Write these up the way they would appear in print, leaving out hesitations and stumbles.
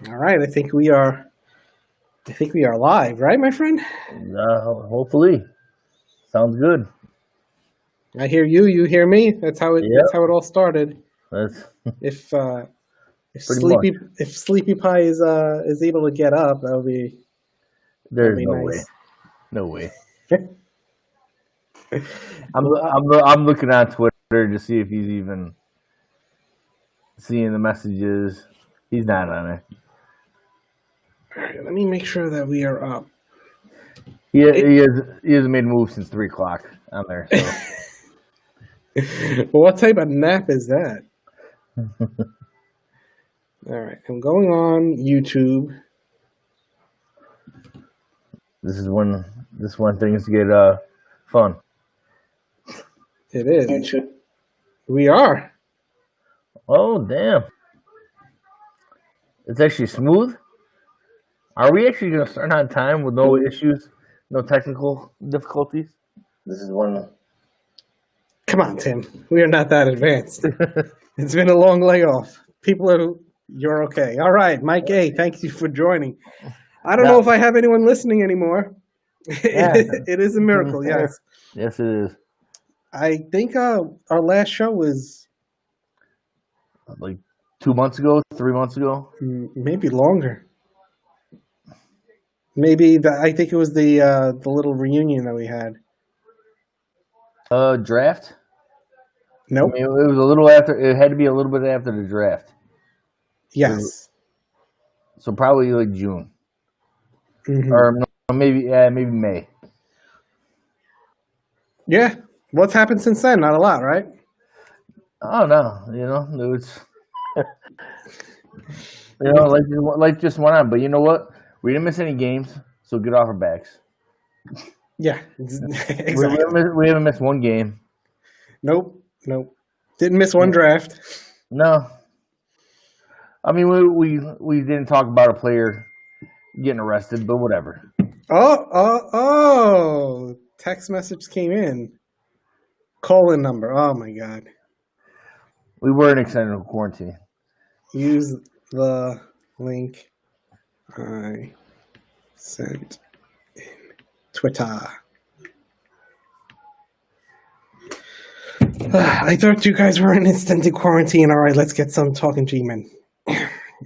All right, I think we are. I think we are live, right, my friend? Hopefully. Sounds good. I hear you. You hear me. That's how it. That's Yep. how it all started. That's If uh, if pretty much. Sleepy Pie is able to get up, that'll There's be no way. nice. No way. I'm looking on Twitter to see if he's even seeing the messages. He's not on it. All right, let me make sure that we are up. He hasn't made a move since 3 o'clock on there. So. What type of nap is that? All right, I'm going on YouTube. This is when things get fun. It is. We are. Oh damn! It's actually smooth. Are we actually going to start on time with no issues, no technical difficulties? This is one. Come on, Tim. We are not that advanced. It's been a long layoff. You're okay. All right, Mike A., thank you for joining. I don't know if I have anyone listening anymore. Yeah. It is a miracle, yes. Yes, it is. I think our last show was like 2 months ago, 3 months ago. Maybe longer. I think it was the little reunion that we had. Draft? Nope. I mean, it was a little after. It had to be a little bit after the draft. Yes. So probably like June, Mm-hmm. or no, maybe May. Yeah. What's happened since then? Not a lot, right? Oh no, it was. Life just went on. But you know what? We didn't miss any games, so get off our backs. Yeah, exactly. We haven't missed one game. Nope. Didn't miss one draft. No. I mean, we didn't talk about a player getting arrested, but whatever. Oh! Text message came in. Call-in number. Oh my god. We were in extended quarantine. Use the link I sent in Twitter. I thought you guys were in extended quarantine. All right, let's get some talking G-men.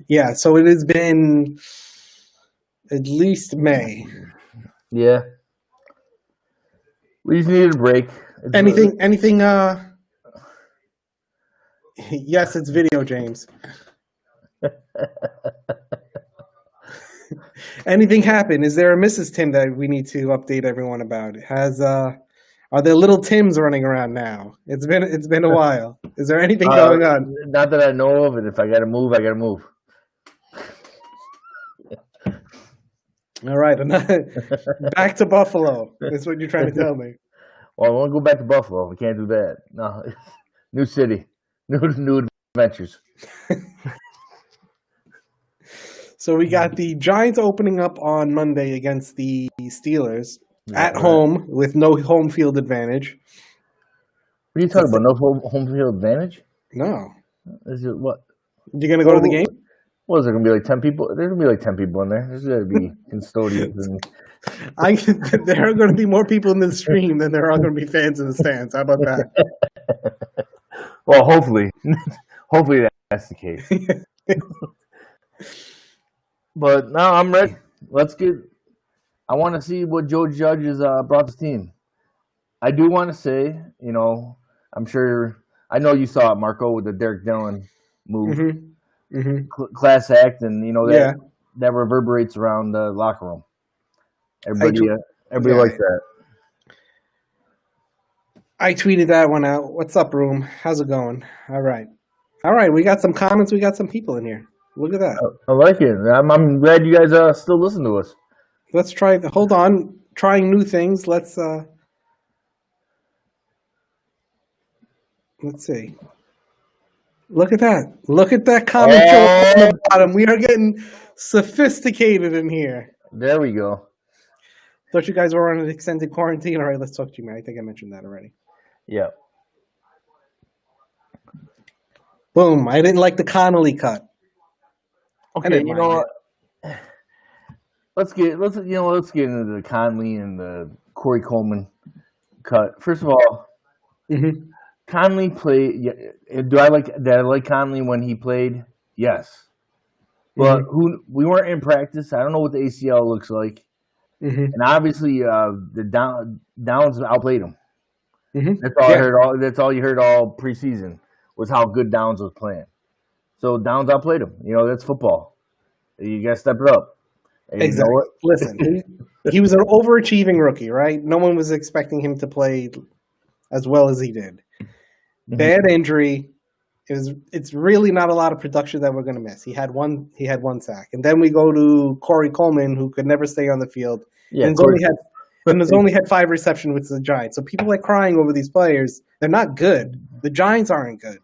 Yeah, so it has been at least May. Yeah. We just needed a break. Anything, yes, it's video, James. Anything happened? Is there a Mrs. Tim that we need to update everyone about? Are there little Tims running around now? It's been a while. Is there anything going on? Not that I know of, and if I gotta move, I gotta move. All right, back to Buffalo. That's what you're trying to tell me. Well, I want to go back to Buffalo. We can't do that. No, new city, new adventures. So we got the Giants opening up on Monday against the Steelers at home with no home field advantage. What are you talking about? No home field advantage? No. Is it what? You gonna go to the game? What is there gonna be like 10 people? There's gonna be like 10 people in there. There's gonna be custodians and. There are going to be more people in the stream than there are going to be fans in the stands. How about that? Well, hopefully that's the case. But now I'm ready. I want to see what Joe Judge has brought this team. I do want to say, I'm sure I know you saw it, Marco, with the Derek Dillon move, class act, and that reverberates around the locker room. Everybody likes that. I tweeted that one out. What's up, room? How's it going? All right. We got some comments. We got some people in here. Look at that. I like it. I'm glad you guys still listen to us. Let's try. Hold on. Trying new things. Let's see. Look at that. Look at that comment on the bottom. We are getting sophisticated in here. There we go. Thought you guys were on an extended quarantine. All right, let's talk to you, man. I think I mentioned that already. Yeah. Boom. I didn't like the Connolly cut. I Okay, didn't you mind know it. what? Let's get into the Conley and the Corey Coleman cut. First of all, Mm-hmm. Conley played. Did I like Conley when he played? Yes, but Mm-hmm. we weren't in practice. I don't know what the ACL looks like, Mm-hmm. and obviously the Downs outplayed him. Mm-hmm. That's all I Yeah. heard. That's all you heard all preseason was how good Downs was playing. So Downs outplayed him. You know, that's football. You got to step it up. And you know Exactly. what? Listen, he was an overachieving rookie, right? No one was expecting him to play as well as he did. Mhm. Bad injury. It's really not a lot of production that we're going to miss. He had one sack, and then we go to Corey Coleman, who could never stay on the field, Yeah, and Corey. has only had 5 receptions with the Giants. So people are crying over these players. They're not good. The Giants aren't good.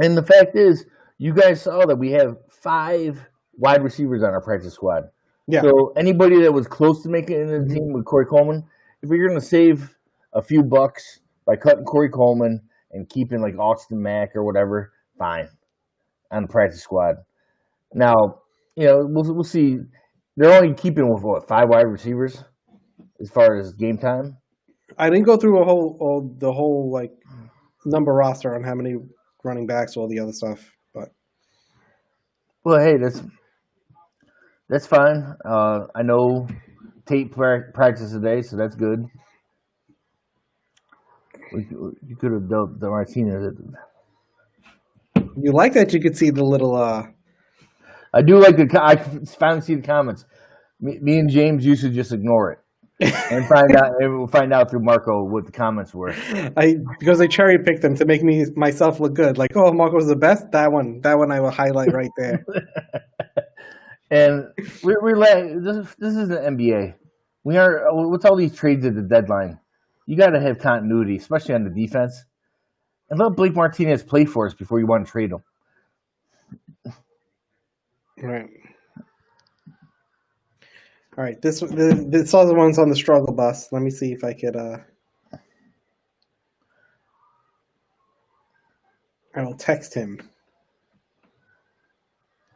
And the fact is, you guys saw that we have 5 wide receivers on our practice squad. Yeah. So anybody that was close to making it into the Mhm. team with Corey Coleman, if you're going to save a few bucks by cutting Corey Coleman and keeping like Austin Mack or whatever, fine, on the practice squad. Now, we'll see. They're only keeping with what, 5 wide receivers as far as game time. I didn't go through the whole like number roster on how many running backs, all the other stuff, but Well, hey, that's fine. I know Tate practiced today, so that's good. You could have dealt the Martinez. you like that you could see the little I do like I finally see the comments. Me and James used to just ignore it and find out. And we'll find out through Marco what the comments were. because I cherry picked them to make myself look good. Like, oh, Marco's the best. That one I will highlight right there. And this is the NBA. We are what's all these trades at the deadline? You got to have continuity, especially on the defense. And let Blake Martinez play for us before you want to trade him. Right. All right. This other one's on the struggle bus. Let me see if I could. I will text him.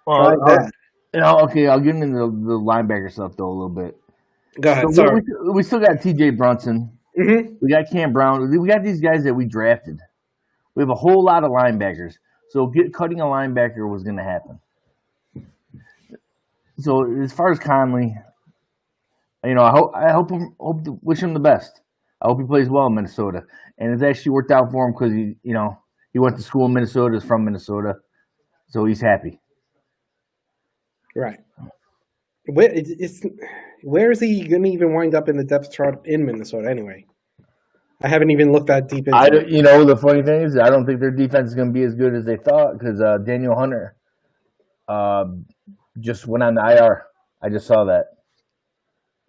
Try that. Okay, I'll get into the linebacker stuff though a little bit. Go ahead. So Sorry. we still got T.J. Brunson. Mm-hmm. We got Cam Brown. We got these guys that we drafted. We have a whole lot of linebackers. So cutting a linebacker was going to happen. So as far as Conley, I hope wish him the best. I hope he plays well in Minnesota, and it's actually worked out for him because he went to school in Minnesota, is from Minnesota, so he's happy. Right. Where is he going to even wind up in the depth chart in Minnesota anyway? I haven't even looked that deep into it. The funny thing is, I don't think their defense is going to be as good as they thought because Daniel Hunter just went on the IR. I just saw that.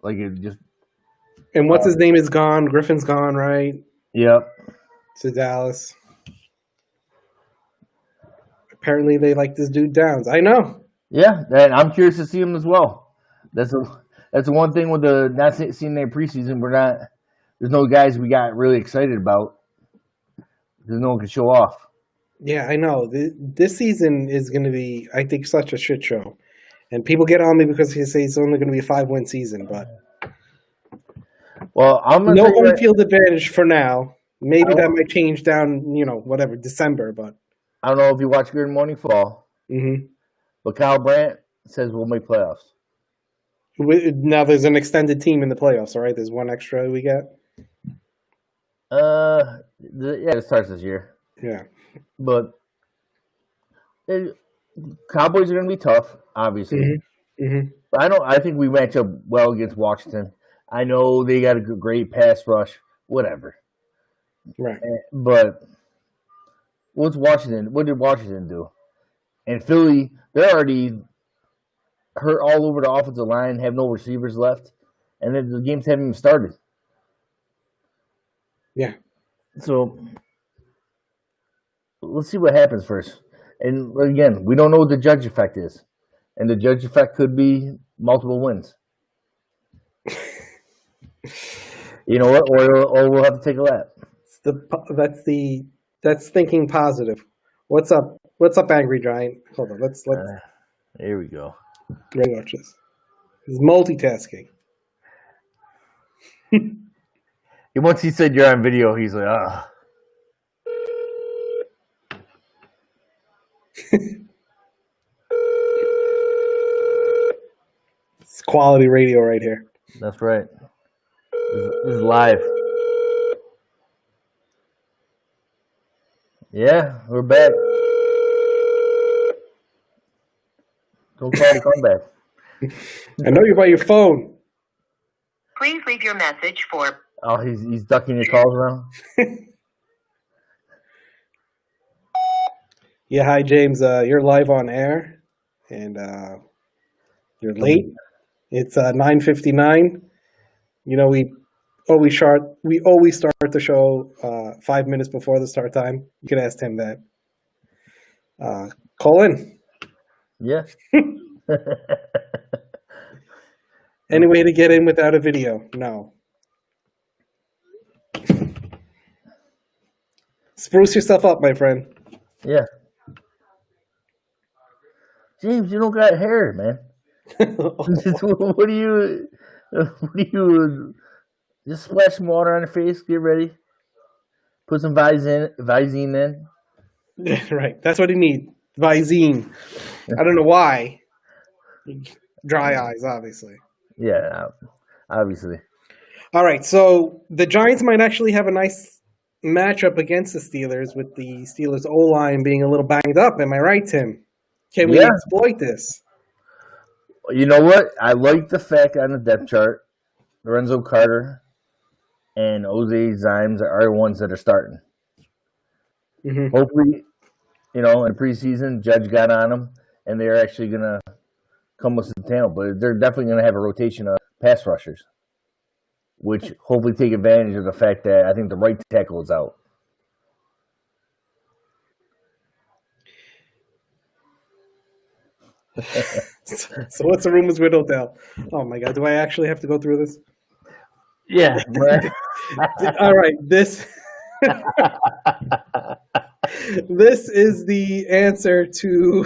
Like it just. And what's his name is gone. Griffin's gone, right? Yep. To Dallas. Apparently, they like this dude Downs. I know. Yeah, and I'm curious to see him as well. That's the one thing with the not seeing their preseason. There's no guys we got really excited about. There's no one can show off. Yeah, I know. This season is going to be, I think, such a shit show. And people get on me because they say it's only going to be a 5-win season, but well, I'm gonna no home field advantage for now. Maybe that might change down, whatever, December. But I don't know if you watch Good Morning Football, mm-hmm. but Kyle Brandt says we'll make playoffs. Now there's an extended team in the playoffs, all right? There's one extra we get. It starts this year. Yeah, but Cowboys are going to be tough, obviously. Mm-hmm. Mm-hmm. But I think we match up well against Washington. I know they got a great pass rush, whatever. Right. But what's Washington? What did Washington do? And Philly, they're already hurt all over the offensive line, have no receivers left, and then the games haven't even started. Yeah. So let's see what happens first. And again, we don't know what the judge effect is. And the judge effect could be multiple wins. You know what? Or we'll have to take a lap. That's thinking positive. What's up? What's up, Angry Giant? Hold on. Let's Here we go. Ready, watch this. He's multitasking. Once he said you're on video, he's like, ah. It's quality radio right here. That's right. This is live. Yeah, we're back. Don't call the comeback. I know you're by your phone. Please leave your message for. Oh, he's ducking your calls around? Yeah, hi James. You're live on air, and you're late. It's 9:59. You know we always start the show 5 minutes before the start time. You can ask him that. Call in. Yeah. Any way to get in without a video? No. Spruce yourself up, my friend. Yeah. James, you don't got hair, man. What do you just splash some water on your face, get ready, put some Visine in. Right, that's what he needs. Visine. I don't know why. Dry eyes, obviously. Yeah, obviously. All right, so the Giants might actually have a nice matchup against the Steelers, with the Steelers O-line being a little banged up. Am I right, Tim? Can we exploit this? You know what? I like the fact on the depth chart, Lorenzo Carter and Ozzie Zimes are the ones that are starting. Mm-hmm. Hopefully, in preseason, Judge got on them, and they're actually going to come with some talent. But they're definitely going to have a rotation of pass rushers, which hopefully take advantage of the fact that I think the right tackle is out. So what's the rumors with Odell? Oh my God, do I actually have to go through this? Yeah. All right, this this is the answer to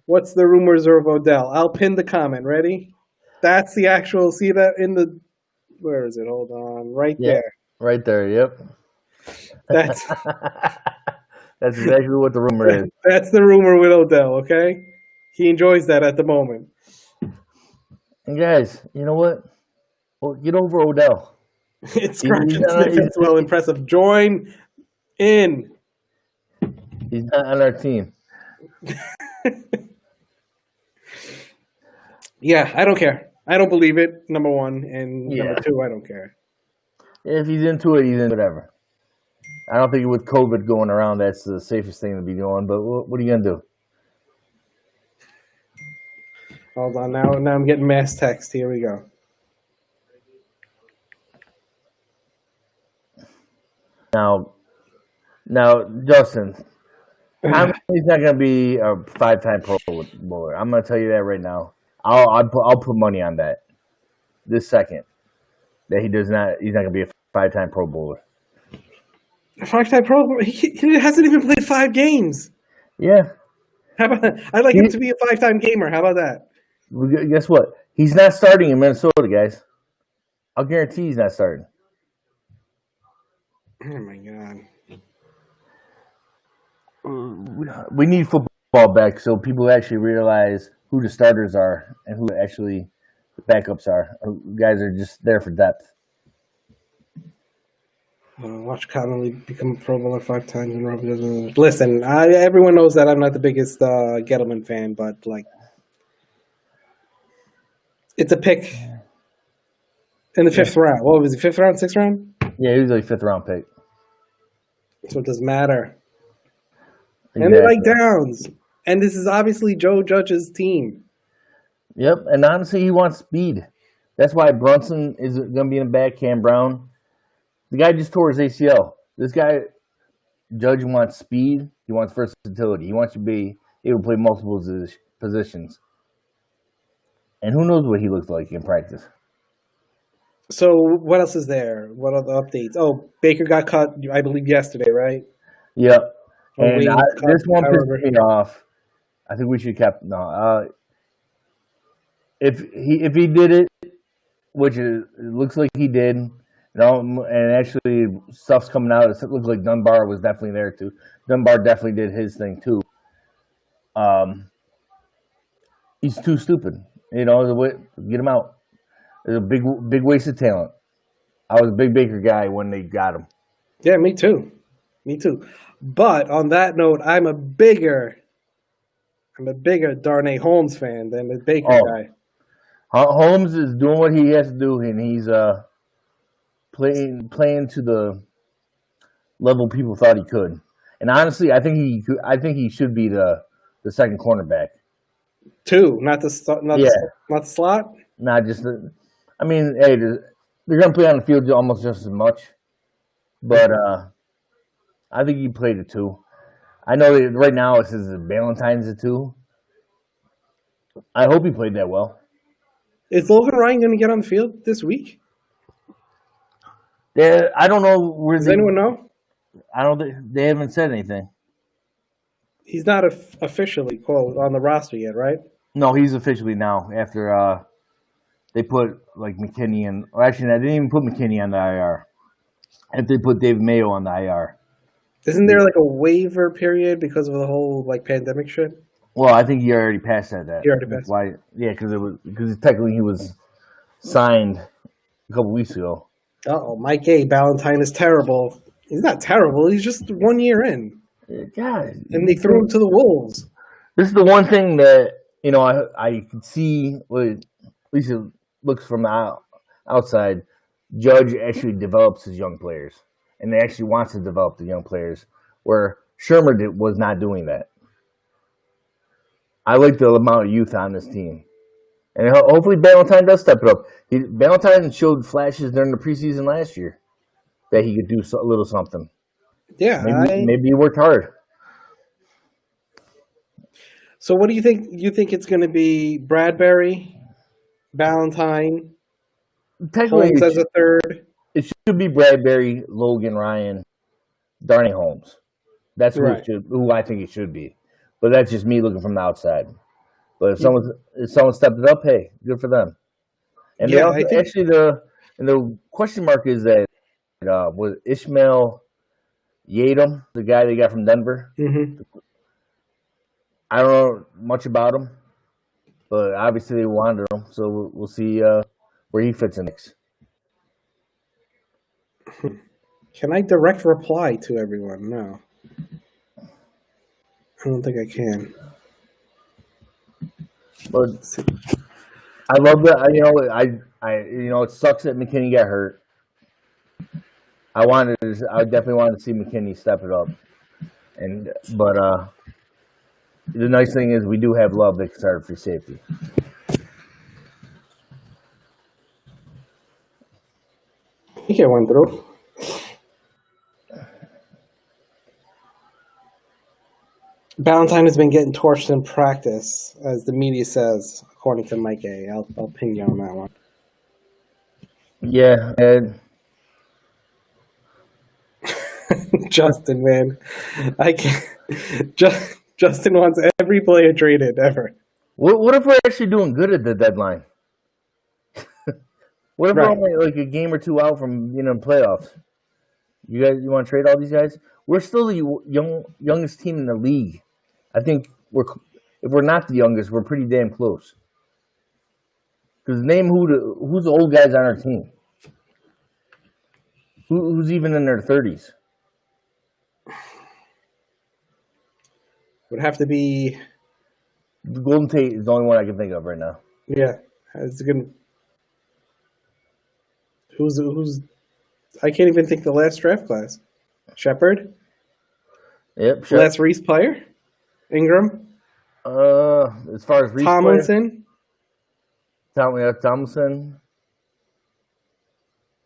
what's the rumors of Odell. I'll pin the comment. Ready? That's the actual. See that in the. Where is it? Hold on. Right there. Right there. Yep. That's exactly what the rumor is. That's the rumor with Odell. Okay. He enjoys that at the moment. And guys, you know what? Well, get over Odell. It's scratch and sniff as well. Impressive. Join in. He's not on our team. Yeah, I don't care. I don't believe it, number one. And number two, I don't care. If he's into it, he's into whatever. I don't think with COVID going around, that's the safest thing to be doing. But what are you going to do? Hold on. Now I'm getting mass text. Here we go. Now, Justin, he's not going to be a 5-time Pro Bowler. I'm going to tell you that right now. I'll put money on that. This second, that he's not going to be a 5-time Pro Bowler. A 5-time Pro Bowler? He hasn't even played 5 games. Yeah. How about that? I'd like him to be a 5-time gamer. How about that? Guess what? He's not starting in Minnesota, guys. I'll guarantee he's not starting. Oh my God. We need football back so people actually realize who the starters are and who actually the backups are. Guys are just there for depth. Watch Connolly become a Pro Bowler 5 times in a row. Listen, everyone knows that I'm not the biggest Gettleman fan, but it's a pick in the 5th round. What was it, 5th round, 6th round? Yeah, he was like 5th round pick. So it doesn't matter. Exactly. And they like downs. And this is obviously Joe Judge's team. Yep, and honestly, he wants speed. That's why Brunson is going to be in the back, Cam Brown. The guy just tore his ACL. This guy, Judge, wants speed. He wants versatility. He wants you to be able to play multiple positions. And who knows what he looks like in practice. So what else is there? What are the updates? Oh, Baker got cut, I believe, yesterday, right? Yep. Oh, And this one pissed me off. I think we should kept if he did it, which it looks like he did, and actually stuff's coming out. It looks like Dunbar was definitely there too. Dunbar definitely did his thing too. He's too stupid. Get him out. It's a big waste of talent. I was a big Baker guy when they got him. Yeah, me too. But on that note, I'm a bigger Darnay Holmes fan than the Baker guy. Holmes is doing what he has to do, and he's playing to the level people thought he could. And honestly, I think he should be the second cornerback. Two, not the slot. Not just the. I mean, hey, they're gonna play on the field almost just as much, but I think he played it too. I know that right now it says Valentine's at 2. I hope he played that well. Is Logan Ryan going to get on the field this week? I don't know. Does anyone know? I don't. They haven't said anything. He's not officially quote on the roster yet, right? No, he's officially now. After they put like McKinney and actually, I didn't even put McKinney on the IR. If they put David Mayo on the IR. Isn't there like a waiver period because of the whole like pandemic shit? Well, I think he already passed that. He already passed. Why? Yeah, because technically he was signed a couple weeks ago. Mike A. Ballantyne is terrible. He's not terrible. He's just 1 year in. God, and they threw him to the wolves. This is the one thing that I can see. At least it looks from the outside. Judge actually develops his young players. And they actually wants to develop the young players, where Shermer was not doing that. I like the amount of youth on this team. And hopefully Ballantyne does step it up. Ballantyne showed flashes during the preseason last year that he could do a little something. Yeah. Maybe he worked hard. So what do you think? You think it's going to be Bradbury, Ballantyne, Holmes as a third? It should be Bradbury, Logan Ryan, Darnay Holmes. That's who I think it should be. But that's just me looking from the outside. But if someone stepped it up, hey, good for them. And the question mark is that was Ishmael Yadam, the guy they got from Denver. Mm-hmm. I don't know much about him, but obviously they wanted him, so we'll see where he fits in next. Can I direct reply to everyone? No. I don't think I can. But I love that. It sucks that McKinney got hurt. I definitely wanted to see McKinney step it up, but the nice thing is we do have Love that can start free safety. He can win through. Ballantyne has been getting torched in practice, as the media says, according to Mike A. I'll ping you on that one. Yeah, and Justin, man, I can't. Justin wants every player traded ever. What if we're actually doing good at the deadline? What if we're only like a game or two out from playoffs? You want to trade all these guys? We're still the youngest team in the league. I think if we're not the youngest, we're pretty damn close. Because name who's the old guys on our team? Who's even in their 30s? Would have to be. Golden Tate is the only one I can think of right now. Yeah, it's gonna. Who's? I can't even think the last draft class. Shepard. Yep. Last Reese player. Ingram. As far as Reese Tomlinson. Tomlinson.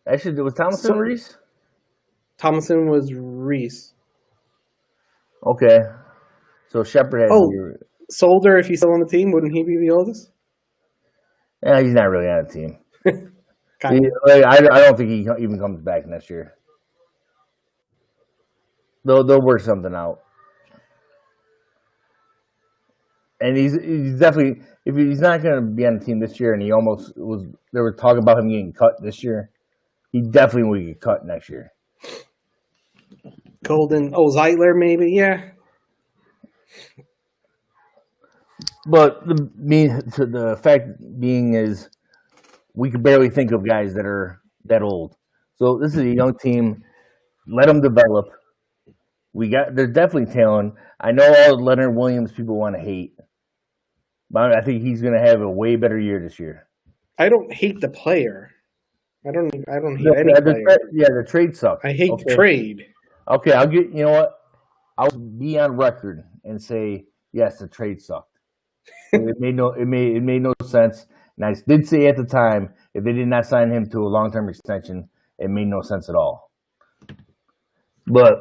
Actually, was Tomlinson Reese? Tomlinson was Reese. Okay. So Shepard had. Solder, if he's still on the team, wouldn't he be the oldest? Yeah, he's not really on the team. I don't think he even comes back next year. They'll work something out. and he's definitely, if he's not going to be on the team this year, and he almost was, there was talk about him getting cut this year, he definitely will get cut next year. Golden. Oh, Zeitler, maybe. Yeah. But the fact being is, we can barely think of guys that are that old. So this is a young team. Let them develop. There's definitely talent. I know all the Leonard Williams people want to hate, but I think he's going to have a way better year this year. I don't hate the player. I don't hate any player. The trade sucks. I hate the trade. Okay, I'll get. You know what? I'll be on record and say yes, the trade sucked. It made no sense. And I did say at the time, if they did not sign him to a long-term extension, it made no sense at all. But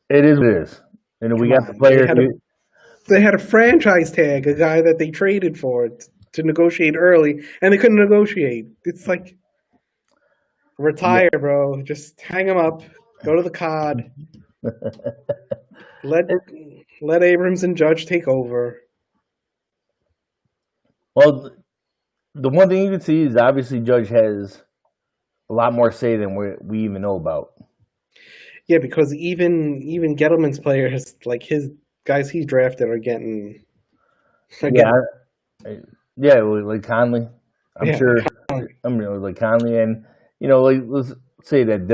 it is what it is. And we got the player. They had a franchise tag, a guy that they traded for to negotiate early, and they couldn't negotiate. It's like, retire, bro. Just hang him up. Go to the COD. Let Abrams and Judge take over. Well, the one thing you can see is obviously Judge has a lot more say than we even know about. Yeah, because even Gettleman's player has, like, his guys he's drafted are getting. Yeah, like Conley. I'm sure. Like Conley, and like, let's say that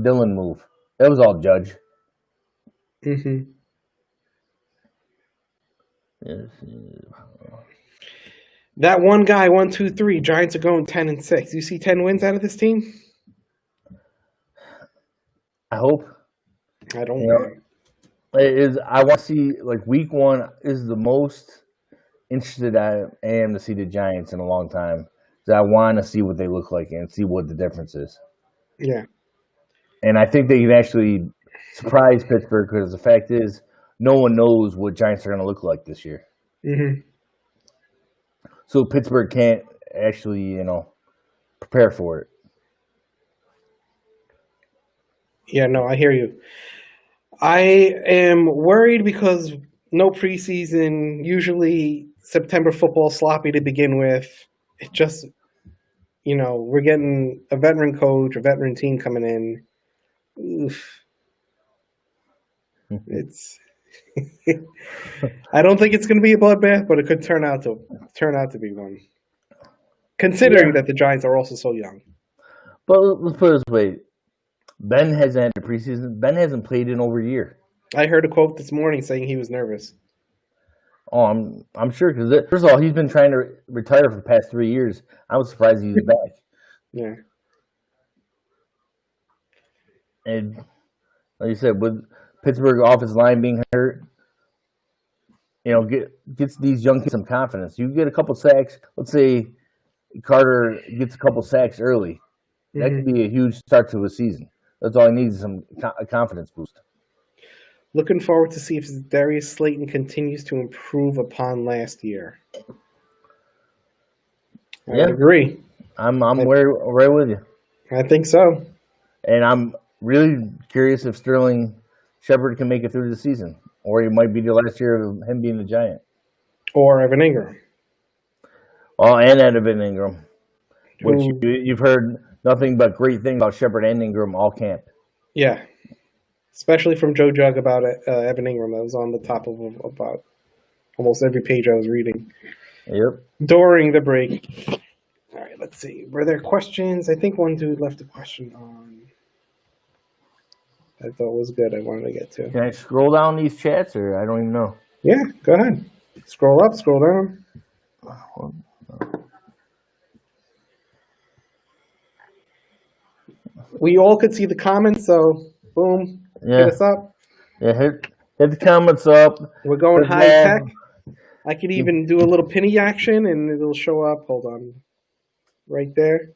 Dillon move. That was all Judge. Mm-hmm. That one guy, 1, 2, 3. Giants are going 10-6. You see 10 wins out of this team? I hope. I don't know. I want to see, like, week 1 is the most interested I am to see the Giants in a long time. I want to see what they look like and see what the difference is. Yeah. And I think they can actually surprise Pittsburgh, because the fact is, no one knows what Giants are going to look like this year. Mm-hmm. So Pittsburgh can't actually, prepare for it. Yeah, no, I hear you. I am worried because no preseason. Usually September football sloppy to begin with. It just, we're getting a veteran coach, a veteran team coming in. Oof. It's. I don't think it's going to be a bloodbath, but it could turn out to be one. Considering that the Giants are also so young. But let's put it this way: Ben hasn't had a preseason. Ben hasn't played in over a year. I heard a quote this morning saying he was nervous. Oh, I'm sure, because first of all, he's been trying to retire for the past 3 years. I was surprised he's back. Yeah. And like you said, with Pittsburgh offensive line being hurt, gets these young kids some confidence. You get a couple sacks. Let's say Carter gets a couple sacks early. That could be a huge start to a season. That's all he needs, is a confidence boost. Looking forward to see if Darius Slayton continues to improve upon last year. I agree. I'm right with you. I think so. And I'm really curious if Sterling Shepard can make it through the season, or it might be the last year of him being a Giant. Or Evan Ingram. Oh, and Evan Ingram, which you've heard nothing but great things about Shepard and Ingram all camp. Yeah. Especially from Joe Jug about Evan Ingram. That was on the top of about almost every page I was reading. Yep. During the break. All right, let's see. Were there questions? I think one dude left a question on. I thought was good. I wanted to get to. Can I scroll down these chats, or I don't even know? Yeah, go ahead. Scroll up, scroll down. We all could see the comments, so boom. Yeah. Hit us up. Yeah, hit the comments up. We're going high tech. I could even do a little penny action, and it'll show up. Hold on. Right there.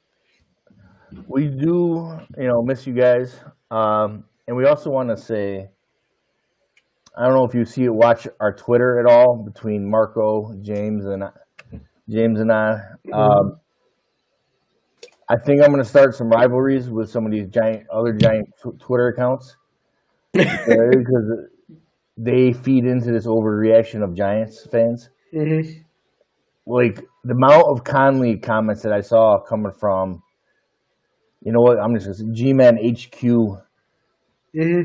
We do, miss you guys. And we also want to say, I don't know if you watch our Twitter at all, between Marco, James, and I. I think I'm going to start some rivalries with some of these other giant Twitter accounts, because they feed into this overreaction of Giants fans. Mm-hmm. Like the amount of Conley comments that I saw coming from, you know what? I'm just gonna say G-Man HQ. Mm-hmm.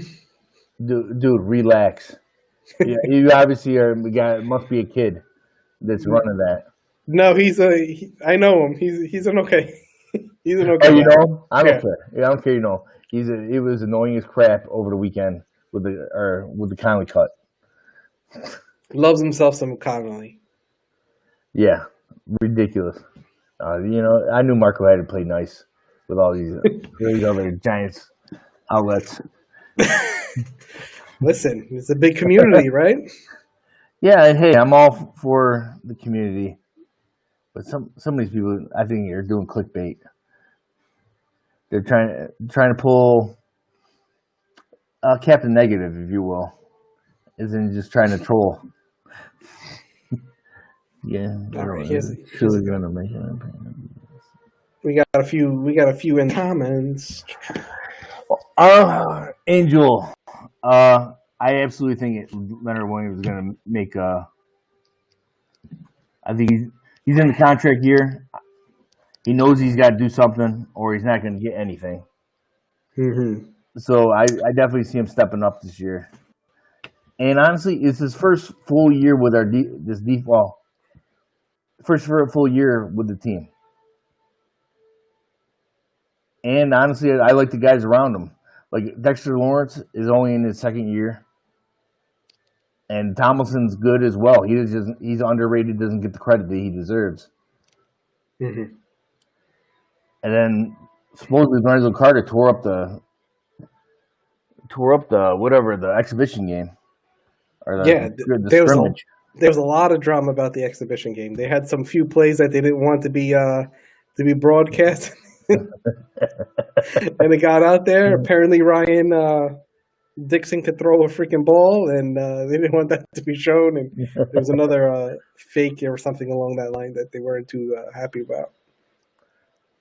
Dude, relax. Yeah, you obviously must be a kid that's running that. No, I know him. He's an okay. He's an Oh, okay you guy. know? I don't Yeah. care. Yeah, I don't care. You know, he was annoying as crap over the weekend with the Conley cut. Loves himself some Connolly. Yeah, ridiculous. You know, I knew Marco had to play nice with all these other Giants outlets. Listen, it's a big community, right? Yeah, and hey, I'm all for the community, but some of these people, I think, are doing clickbait. They're trying to pull Captain Negative, if you will, isn't just trying to troll. Yeah, All right, gonna make it. we got a few in comments. Angel, I absolutely think Leonard Williams is gonna make. I think he's in the contract year. He knows he's got to do something, or he's not going to get anything. Mm-hmm. So I definitely see him stepping up this year. And honestly, it's his first full year with first full year with the team. And honestly, I like the guys around him. Like Dexter Lawrence is only in his second year, and Tomlinson's good as well. He's underrated, doesn't get the credit that he deserves. Mm-hmm. And then supposedly Lorenzo Carter tore up the exhibition game. Or the scrimmage. There was a lot of drama about the exhibition game. They had some few plays that they didn't want to be broadcast, and it got out there. Apparently, Ryan Dixon could throw a freaking ball, and they didn't want that to be shown. And there was another fake or something along that line that they weren't too happy about.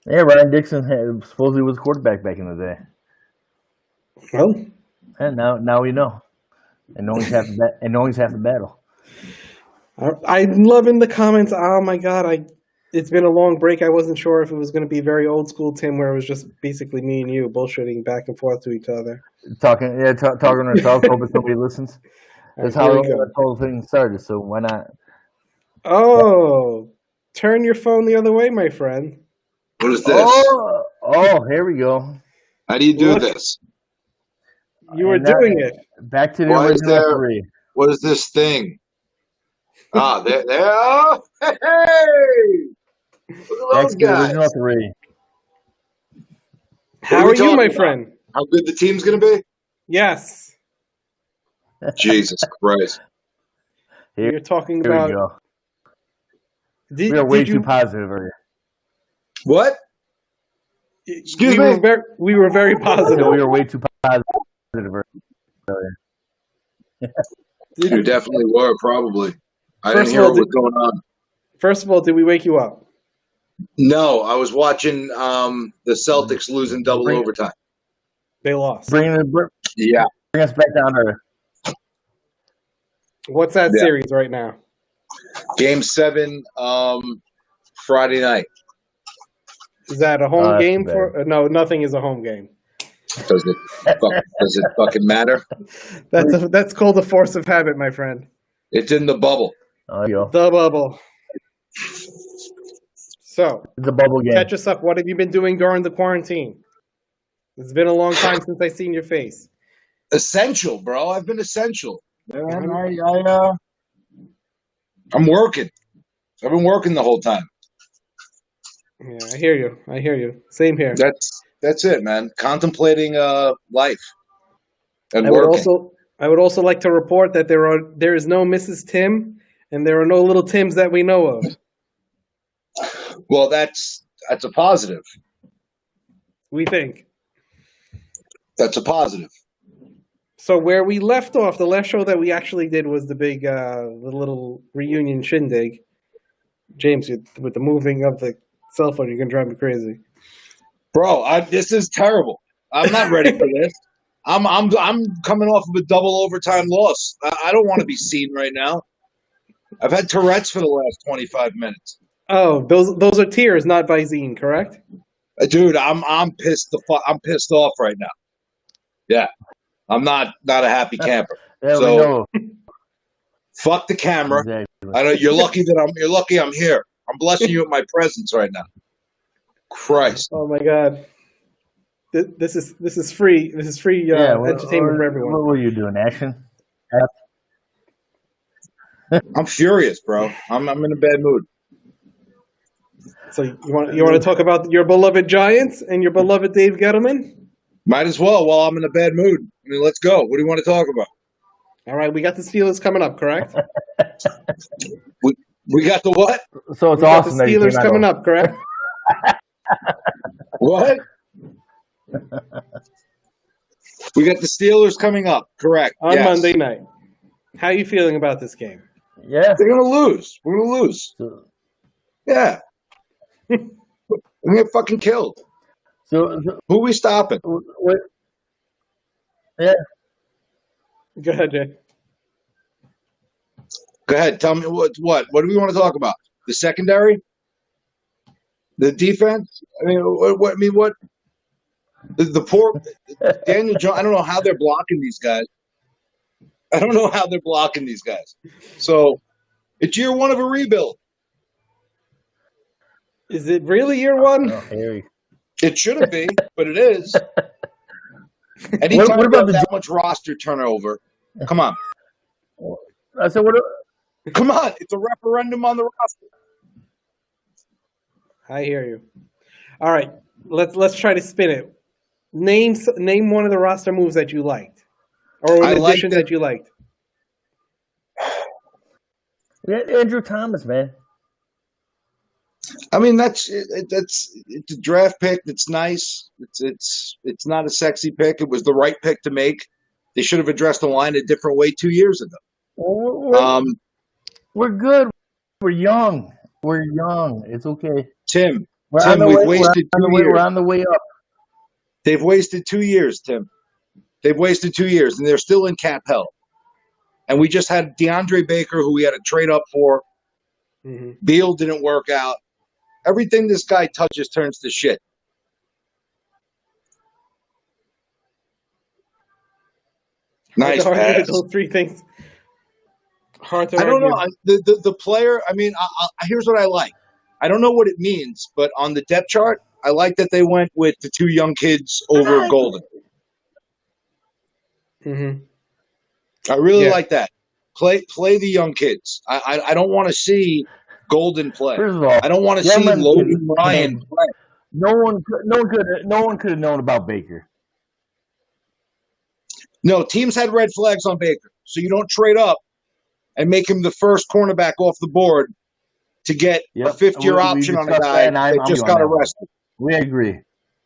Yeah, Ryan Dixon supposedly was quarterback back in the day. Well, and now we know, and knowing's half the battle. I'm loving the comments. Oh my god, it's been a long break. I wasn't sure if it was going to be very old school Tim, where it was just basically me and you bullshitting back and forth to each other, talking ourselves, hoping somebody listens. That's how the whole thing started. So why not? Oh, turn your phone the other way, my friend. What is this? Oh, here we go. How do you do this? You were doing it. Back to the original three. What is this thing? There. Oh, hey! Look at those guys. Original three. How are you, my friend? How good the team's going to be? Yes. Jesus Christ. You're talking about. We go. We are way too positive here. What? Excuse me? We were very positive. We were way too positive earlier. You definitely were, probably. I didn't hear what was going on. First of all, did we wake you up? No, I was watching the Celtics losing double overtime. They lost. Bring us back down to. What's that series right now? Game 7, Friday night. Is that a home game for? No, nothing is a home game. Does it fucking matter? That's called a force of habit, my friend. It's in the bubble. The bubble. So, the bubble game. Catch us up. What have you been doing during the quarantine? It's been a long time since I seen your face. Essential, bro. I've been essential. I'm working. I've been working the whole time. Yeah, I hear you. Same here. That's it, man. Contemplating life and working. I would also like to report that there is no Mrs. Tim, and there are no little Tims that we know of. Well, that's a positive. We think. That's a positive. So where we left off, the last show that we actually did was the big, the little reunion shindig. James, with the moving of the cell phone, you're gonna drive me crazy. Bro, this is terrible. I'm not ready for this. I'm coming off of a double overtime loss. I don't want to be seen right now. I've had Tourette's for the last 25 minutes. Oh, those are tears, not Visine, correct? Dude, I'm pissed. I'm pissed off right now. Yeah, I'm not a happy camper. Yeah, So we know. fuck the camera. Exactly. I know you're lucky I'm here. I'm blessing you with my presence right now. Christ. Oh my God. This is free. This is free entertainment for everyone. What were you doing? Action? I'm furious, bro. I'm in a bad mood. So you want to talk about your beloved Giants and your beloved Dave Gettleman? Might as well while I'm in a bad mood. I mean, let's go. What do you want to talk about? All right, we got the Steelers coming up, correct? We got the what? So it's We got awesome the that you Steelers came out coming of- up, correct? What? We got the Steelers coming up, correct? On yes. Monday night. How are you feeling about this game? Yeah. They're gonna lose. We're gonna lose. Yeah. We're gonna get fucking killed. So Who are we stopping? what? Yeah. Go ahead, Jay. Go ahead. Tell me what do we want to talk about? The secondary? The defense? I mean, what? The poor Daniel Jones. I don't know how they're blocking these guys. So it's year one of a rebuild. Is it really year one? Oh, Harry. It shouldn't be, but it is. Anytime What about you have that much roster turnover, come on. I said, what? Come on. It's a referendum on the roster. I hear you. All right, let's try to spin it. Name one of the roster moves that you liked, or an addition that you liked. Andrew Thomas, man. I mean, it's a draft pick that's nice. It's not a sexy pick. It was the right pick to make. They should have addressed the line a different way 2 years ago. We're good. We're young. It's okay. Tim, We're wasted 2 years. We're on the way up. They've wasted 2 years, Tim. They've wasted 2 years, and they're still in cap hell. And we just had DeAndre Baker, who we had to trade up for. Mm-hmm. Beal didn't work out. Everything this guy touches turns to shit. Nice pass. Those three things. Hard to I don't argue. know. The player, I mean, here's what I like. I don't know what it means, but on the depth chart, I like that they went with the two young kids over Golden. Mm-hmm. I really like that. Play the young kids. I don't want to see Golden play. First of all, I don't want to see Logan Ryan play. No one could have known about Baker. No, teams had red flags on Baker, so you don't trade up and make him the first cornerback off the board to get a fifth-year option on a guy that just got arrested. We agree.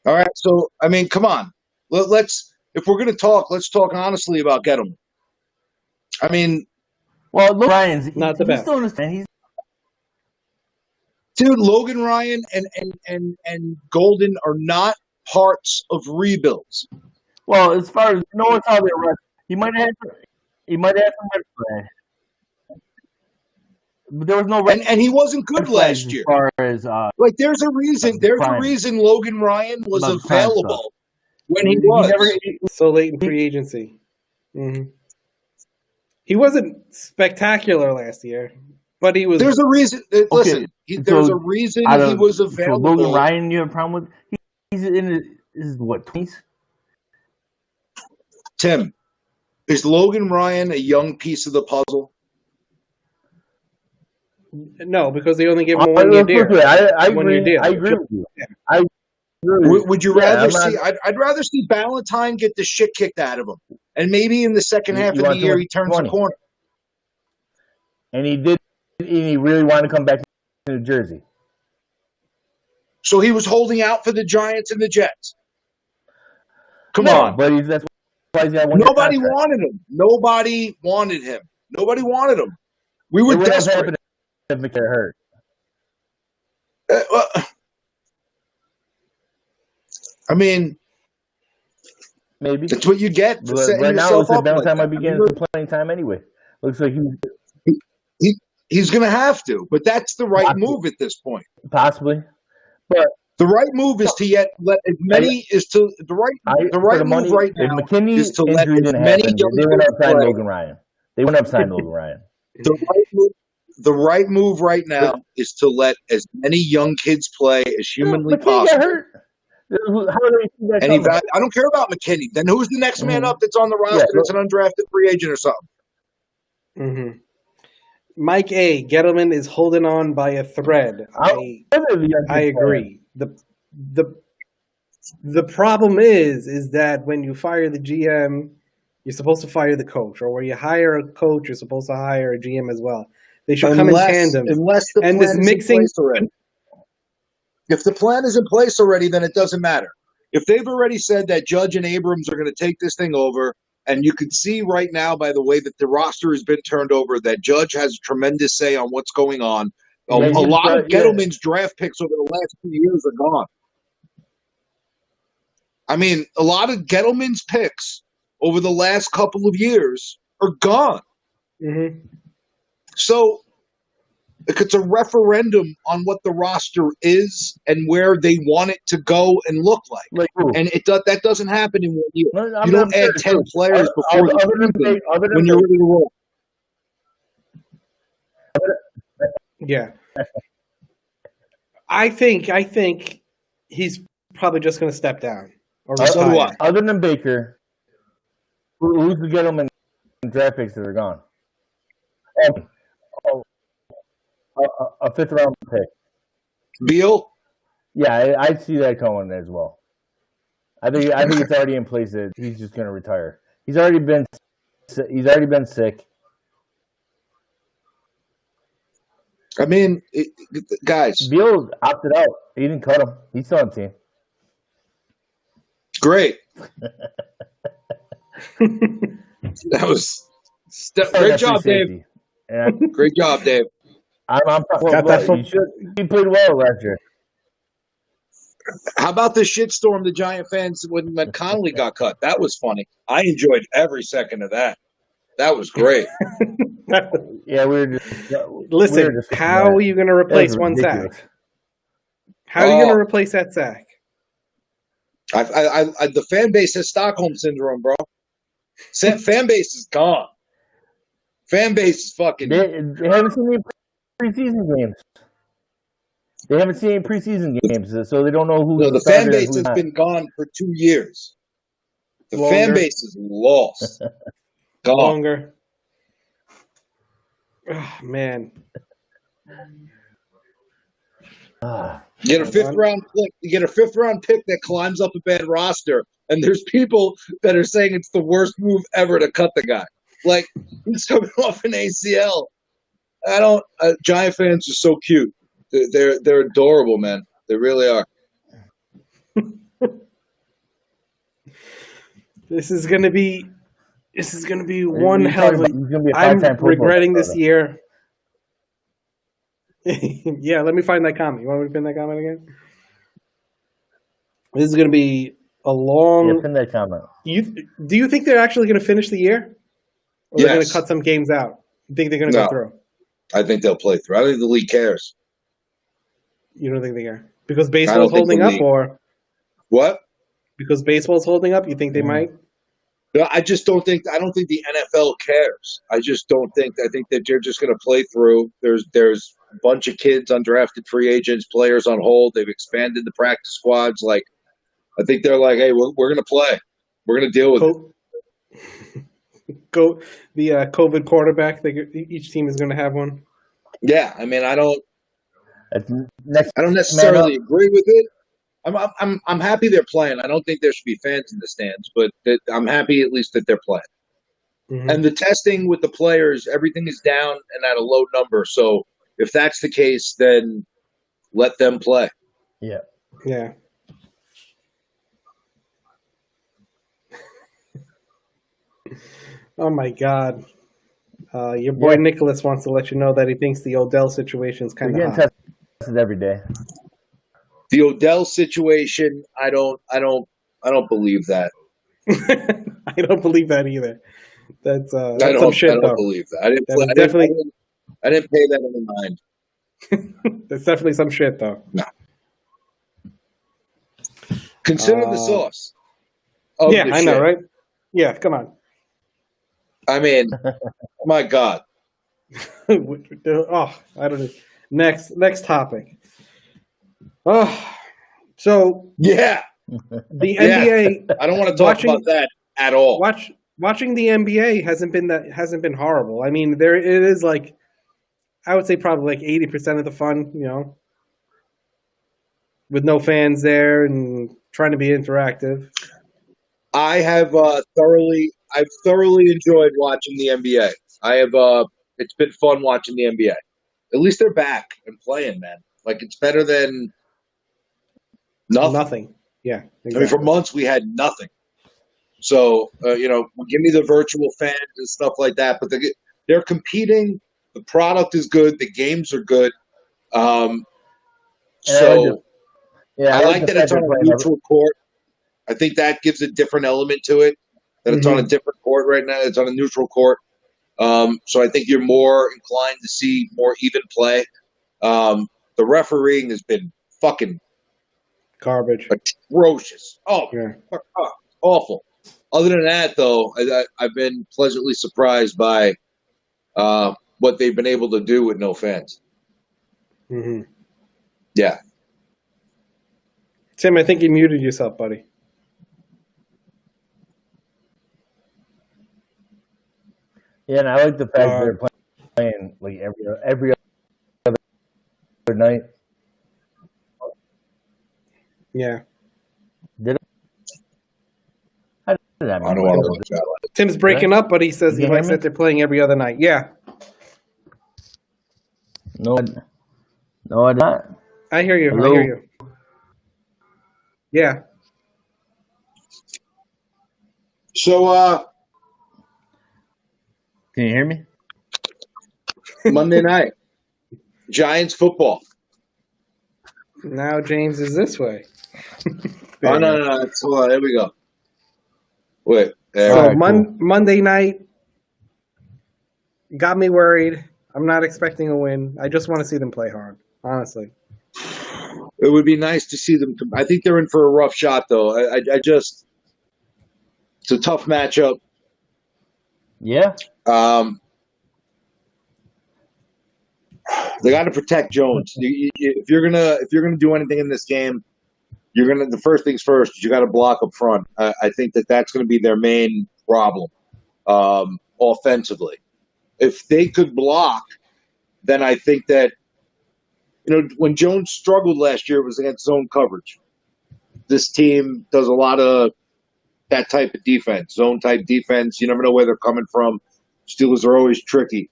All right, so I mean, come on. Let's if we're going to talk, let's talk honestly about Gettleman. I mean, well, look, Ryan's not the best. Still understand. Dude, Logan Ryan and Golden are not parts of rebuilds. Well, as far as no one's how they run, he might have some red flags. But there was no red and he wasn't good last year. As far as like, there's a reason Logan Ryan was available when he was so late in free agency. Mm-hmm. He wasn't spectacular last year, but he was. There's a reason. Listen, there's a reason he was available. Logan Ryan, you have a problem with? He's in his what 20s? Tim, is Logan Ryan a young piece of the puzzle? No, because they only gave him a 1 year deal. I agree. I agree with you. Yeah. Would you rather see? I'd rather see Ballantyne get the shit kicked out of him, and maybe in the second half of the year he turns the corner. And he did. He really wanted to come back to New Jersey. So he was holding out for the Giants and the Jets. Come on, but that's why he's got one. Nobody wanted him. Nobody wanted him. Nobody wanted him. We were desperate. If it hurt. I mean, maybe. That's what you get for But setting right now, it yourself looks like up like Valentine that. might be getting some playing time anyway. Looks like He's going to have to, but that's the right move at this point. possibly. But The right move is to let as many the right for the move money, right if now McKinney is to let injury as didn't many happen, young they wouldn't kids have signed play. Logan Ryan. They wouldn't have signed Logan Ryan. The right move right now is to let as many young kids play as humanly McKinney got possible. hurt. How do they see that And coming? I don't care about McKinney. Then who's the next man up that's on the roster Yeah, that's an undrafted free agent or something? Mm-hmm. Mike A. Gettleman is holding on by a thread. I agree. The problem is that when you fire the GM, you're supposed to fire the coach, or when you hire a coach, you're supposed to hire a GM as well. They should come in tandem. Unless the and plan this is mixing. in place already. If the plan is in place already, then it doesn't matter. If they've already said that Judge and Abrams are going to take this thing over, and you can see right now by the way that the roster has been turned over that Judge has a tremendous say on what's going on. A lot of Gettleman's draft picks over the last few years are gone. I mean, a lot of Gettleman's picks over the last couple of years are gone. Mm-hmm. So if it's a referendum on what the roster is and where they want it to go and look like, and that doesn't happen in 1 year. You don't add 10 players before the season when you're ready to roll. Yeah, I think he's probably just going to step down or retire. Other than Baker, who's the Gettleman draft picks that are gone? A fifth round pick. Beal? Yeah, I'd see that coming as well. I think it's already in place that he's just going to retire. He's already been sick. I mean, guys. Beal opted out. He didn't cut him. He's still on the team. Great. That was great job, Dave. Yeah. Great job, Dave. He played well last year. How about the shitstorm the Giant fans when Connolly got cut? That was funny. I enjoyed every second of that. That was great. Yeah, we were just listen. How are you going to replace one sack? How are you going to replace that sack? The fan base has Stockholm syndrome, bro. Fan base is gone. Fan base is fucking. They haven't seen any preseason games. They haven't seen any preseason games, so they don't know who. No, the fan base has been gone for 2 years. The fan base is lost. Gone. Longer. Oh, man. You get a fifth round pick. You get a fifth round pick that climbs up a bad roster, and there's people that are saying it's the worst move ever to cut the guy. Like he's coming off an ACL. I don't. Giant fans are so cute. They're adorable, man. They really are. This is gonna be one hell of a. I'm regretting this year. Yeah, let me find that comment. You want me to pin that comment again? This is going to be a long. Yeah, pin that comment. Do you think they're actually going to finish the year, or they're going to cut some games out? You think they're going to go through? I think they'll play through. I think the league cares. You don't think they care because baseball's holding up, or what? Because baseball's holding up, you think they might? No, I just don't think. I don't think the NFL cares. I just don't think. I think that they're just going to play through. There's a bunch of kids, undrafted free agents, players on hold. They've expanded the practice squads. Like, I think they're like, hey, we're going to play. We're going to deal with it. Go the COVID quarterback. Each team is going to have one. Yeah, I mean, I don't necessarily agree with it. I'm happy they're playing. I don't think there should be fans in the stands, but I'm happy at least that they're playing. Mm-hmm. And the testing with the players, everything is down and at a low number. So if that's the case, then let them play. Yeah. Yeah. Oh my God. Your boy Nicholas wants to let you know that he thinks the Odell situation is kind of hot. Tested every day. The Odell situation, I don't believe that. I don't believe that either. That's I some don't. shit I don't though. believe that. I didn't. That is I definitely didn't pay that in mind. that's definitely some shit though. No. Consider the sauce. Of Yeah, the I know, shit. right? Yeah, come on. I mean, my God. Oh, I don't know. Next topic. Oh, so Yeah. the Yeah. NBA. I don't want to talk about that at all. Watching the NBA hasn't been horrible. I mean, it is like, I would say probably like 80% of the fun, with no fans there and trying to be interactive. I've thoroughly enjoyed watching the NBA. It's been fun watching the NBA. At least they're back and playing, man. Like, it's better than nothing. Yeah, exactly. I mean, for months we had nothing. So, give me the virtual fans and stuff like that. But they're competing. The product is good. The games are good. I like that it's on a neutral court. I think that gives a different element to it. That it's on a different court right now. It's on a neutral court. So I think you're more inclined to see more even play. The refereeing has been fucking garbage, atrocious. Oh, yeah. Awful. Other than that, though, I've been pleasantly surprised by what they've been able to do with no fans. Mm-hmm. Yeah. Tim, I think you muted yourself, buddy. Yeah, and I like the fact that they're playing like every other night. Yeah. I don't want to watch that. Tim's breaking up, but he says he likes that they're playing every other night. Yeah. No, I'm not. I hear you. Hello? I hear you. Yeah. So, Can you hear me? Monday night, Giants football. Now James is this way. No. There we go. Wait. So Monday night got me worried. I'm not expecting a win. I just want to see them play hard, honestly. It would be nice to see them. I think they're in for a rough shot, though. It's a tough matchup. Yeah. They got to protect Jones. If you're gonna do anything in this game, the first things first is you got to block up front. I think that's going to be their main problem offensively. If they could block, then I think that when Jones struggled last year, it was against zone coverage. This team does a lot of that type of defense, zone type defense. You never know where they're coming from. Steelers are always tricky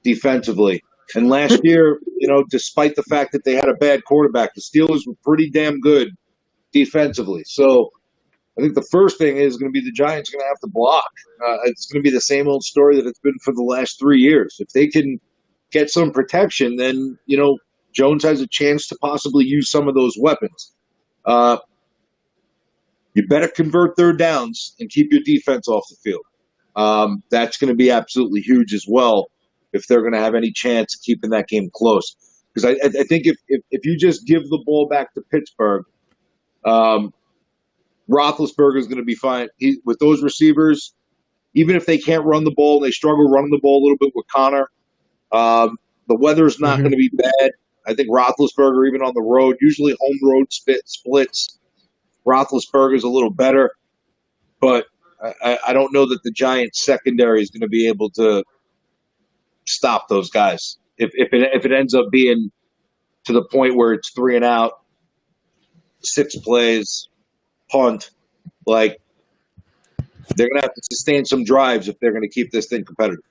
defensively. And last year, despite the fact that they had a bad quarterback, the Steelers were pretty damn good defensively. So I think the first thing is going to be the Giants are going to have to block. It's going to be the same old story that it's been for the last 3 years. If they can get some protection, then, Jones has a chance to possibly use some of those weapons. You better convert third downs and keep your defense off the field. That's going to be absolutely huge as well if they're going to have any chance of keeping that game close. Because I think if you just give the ball back to Pittsburgh, Roethlisberger is going to be fine. With those receivers, even if they can't run the ball, they struggle running the ball a little bit with Connor. The weather's not going to be bad. I think Roethlisberger, even on the road, usually home road splits, Roethlisberger's a little better. But I don't know that the Giants secondary is going to be able to stop those guys. If it ends up being to the point where it's 3 and out, 6 plays, punt, like they're going to have to sustain some drives if they're going to keep this thing competitive.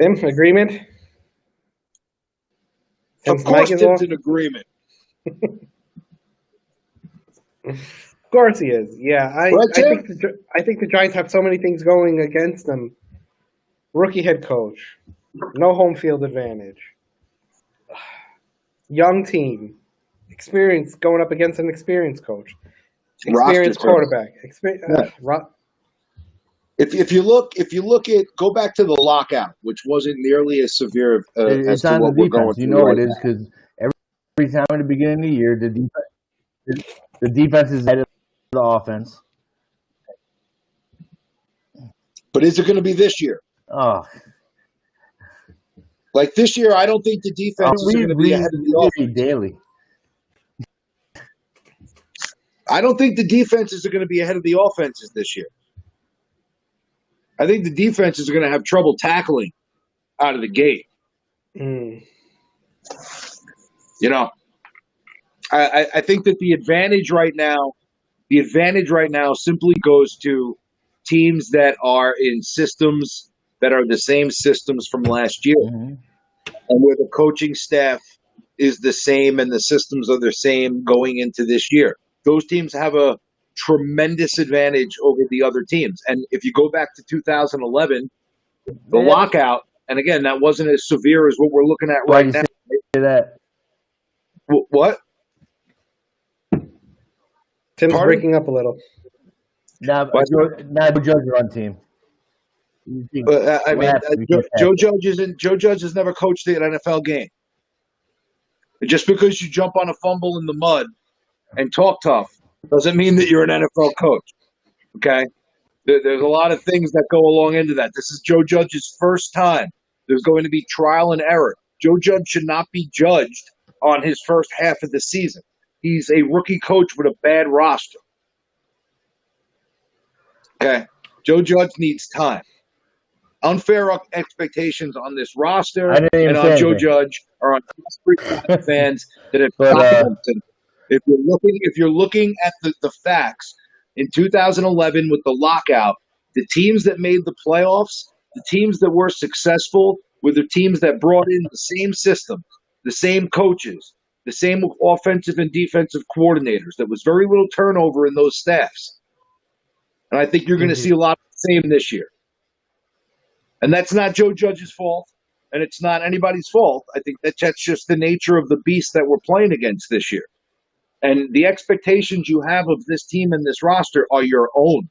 Tim, agreement? Of course, Tim's in agreement. Of course he is. Yeah, I think the Giants have so many things going against them. Rookie head coach, no home field advantage, young team, Experience going up against an experienced coach. Roster Experienced turnover. quarterback. If you look at go back to the lockout, which wasn't nearly as severe as It's to on the what we're going defense. You through know right it is because every time at the beginning of the year, the defense is ahead of the offense. But is it going to be this year? Oh, Like this year, I don't think the defenses are going to be ahead of the offense. Daily. I don't think the defenses are going to be ahead of the offenses this year. I think the defenses are going to have trouble tackling out of the gate. Mm. You know, I think that the advantage right now simply goes to teams that are in systems that are the same systems from last year, Mm-hmm. and where the coaching staff is the same and the systems are the same going into this year. Those teams have a tremendous advantage over the other teams. And if you go back to 2011, the lockout, and again, that wasn't as severe as what we're looking at Why right you now. say that? What? Tim's Pardon? breaking up a little. Now, Judge run team. But I mean, Joe Judge has never coached an NFL game. Just because you jump on a fumble in the mud and talk tough doesn't mean that you're an NFL coach. Okay, there's a lot of things that go along into that. This is Joe Judge's first time. There's going to be trial and error. Joe Judge should not be judged on his first half of the season. He's a rookie coach with a bad roster. Okay, Joe Judge needs time. Unfair expectations on this roster and on Joe Judge are on fans that have confidence in him. If you're looking at the facts, in 2011 with the lockout, the teams that made the playoffs, the teams that were successful were the teams that brought in the same system, the same coaches, the same offensive and defensive coordinators. There was very little turnover in those staffs. And I think you're going to see a lot of the same this year. And that's not Joe Judge's fault, and it's not anybody's fault. I think that's just the nature of the beast that we're playing against this year. And the expectations you have of this team and this roster are your own.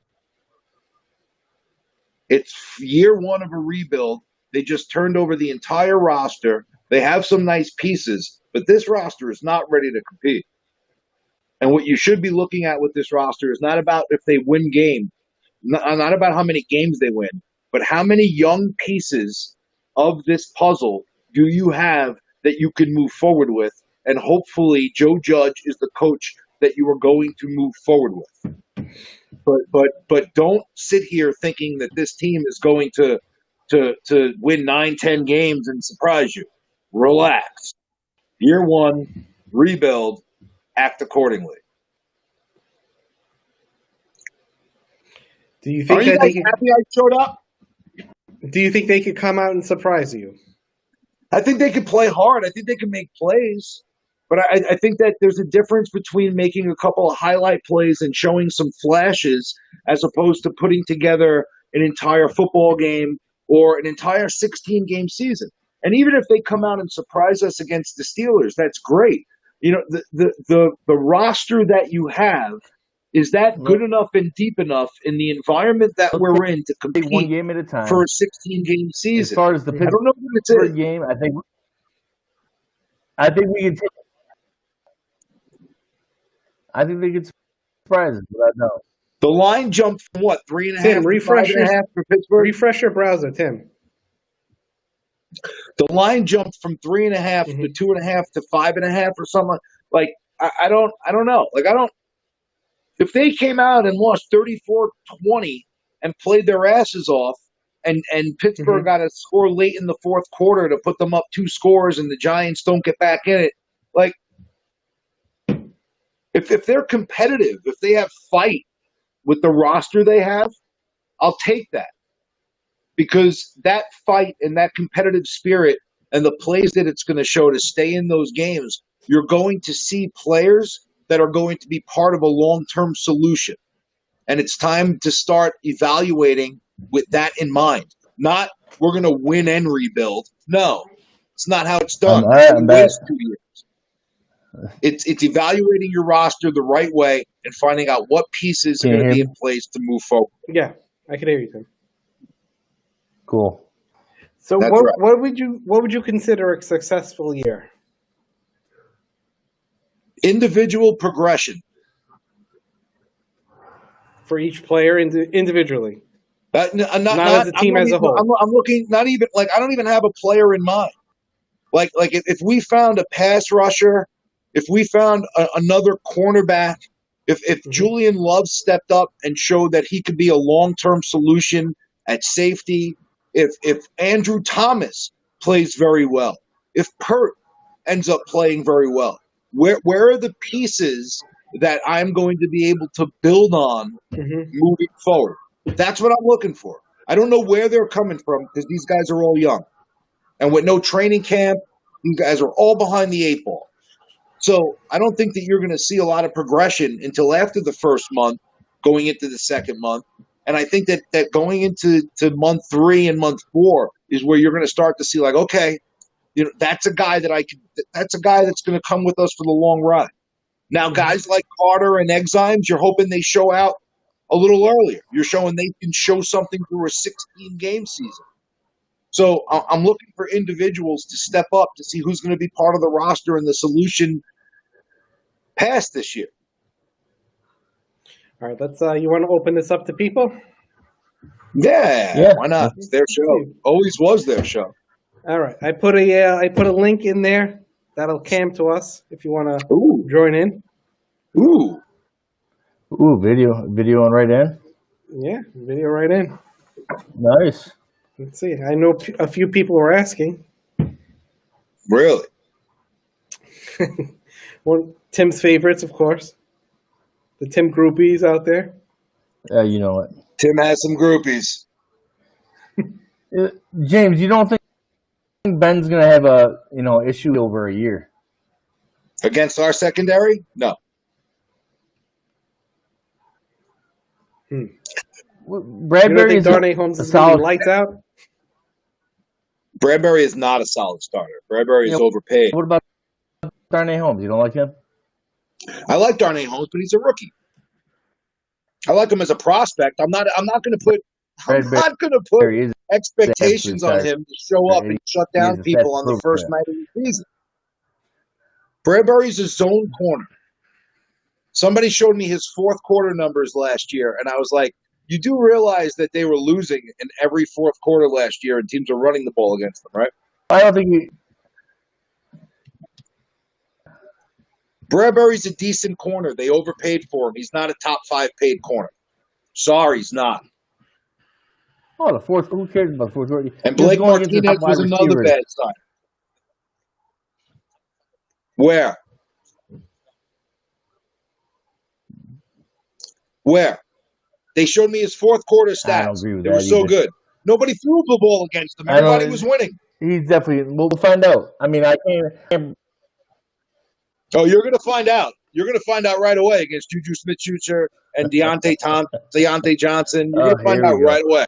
It's year one of a rebuild. They just turned over the entire roster. They have some nice pieces, but this roster is not ready to compete. And what you should be looking at with this roster is not about if they win games, not about how many games they win, but how many young pieces of this puzzle do you have that you can move forward with? And hopefully Joe Judge is the coach that you are going to move forward with. But don't sit here thinking that this team is going to win 9-10 games and surprise you. Relax. Year one, rebuild, act accordingly. Do you think Are you that guys they could, happy I showed up? do you think they could come out and surprise you? I think they could play hard. I think they can make plays. But I think that there's a difference between making a couple of highlight plays and showing some flashes as opposed to putting together an entire football game or an entire 16-game season. And even if they come out and surprise us against the Steelers, that's great. You know, the roster that you have, is that good enough and deep enough in the environment that we're in to compete one game at a time for a 16-game season? As far as the I don't know what it's Pittsburgh game, I think we can take. I think they could surprise us, but I know. The line jumped from what, 3.5 Tim, to refresh 5.5 for Pittsburgh? Refresh your browser, Tim. The line jumped from 3.5 to 2.5 to 5.5 or something. Like I don't know. Like if they came out and lost 34-20 and played their asses off, and Pittsburgh got a score late in the fourth quarter to put them up 2 scores, and the Giants don't get back in it, like. If they're competitive, if they have fight with the roster they have, I'll take that. Because that fight and that competitive spirit and the plays that it's going to show to stay in those games, you're going to see players that are going to be part of a long-term solution. And it's time to start evaluating with that in mind. Not, we're going to win and rebuild. No, it's not how it's done. It waits 2 years. It's evaluating your roster the right way and finding out what pieces are Can you going to be hear in place to move forward. Yeah, I can hear you, Tim. Cool. So That's what right. what would you consider a successful year? Individual progression. For each player individually, Not as a team as a whole. I'm looking. Not even like I don't even have a player in mind. Like if we found a pass rusher, if we found another cornerback, if Julian Love stepped up and showed that he could be a long-term solution at safety, if Andrew Thomas plays very well, if Pert ends up playing very well, where are the pieces that I'm going to be able to build on moving forward? That's what I'm looking for. I don't know where they're coming from because these guys are all young. And with no training camp, you guys are all behind the 8 ball. So I don't think that you're going to see a lot of progression until after the first month, going into the second month. And I think that going into month 3 and month 4 is where you're going to start to see like, okay, that's a guy that's going to come with us for the long run. Now, guys like Carter and Eximes, you're hoping they show out a little earlier. You're showing they can show something through a 16-game season. So I'm looking for individuals to step up to see who's going to be part of the roster and the solution past this year. All right, let's. You want to open this up to people? Yeah, why not? It's their show. Always was their show. All right, I put a link in there that'll cam to us if you want to join in. Ooh, video on right in. Yeah, video right in. Nice. Let's see. I know a few people were asking. Really? Well, Tim's favorites, of course. The Tim groupies out there. Yeah, you know it. Tim has some groupies. James, you don't think Ben's gonna have a issue over a year Against our secondary? No. Bradbury is Darnay Holmes is going to be lights out. Bradbury is not a solid starter. Bradbury is overpaid. What about Darnay Holmes? You don't like him? I like Darnay Holmes, but he's a rookie. I like him as a prospect. I'm not going to put expectations on him to show up and shut down people on the first night of the season. Bradbury's a zone corner. Somebody showed me his fourth quarter numbers last year, and I was like, you do realize that they were losing in every fourth quarter last year and teams are running the ball against them, right? I don't think Bradbury's a decent corner. They overpaid for him. He's not a top 5 paid corner. Sorry, he's not. Oh, the fourth. Who cares about the fourth quarter? And Blake Martinez was another bad sign. Where? They showed me his fourth quarter stats. I don't agree with they that were so either. good. Nobody threw the ball against him. Everybody was winning. He's definitely. We'll find out. I mean, I can't. Oh, you're going to find out. You're going to find out right away against Juju Smith-Schuster and Deontay Johnson. You're going to find out right away.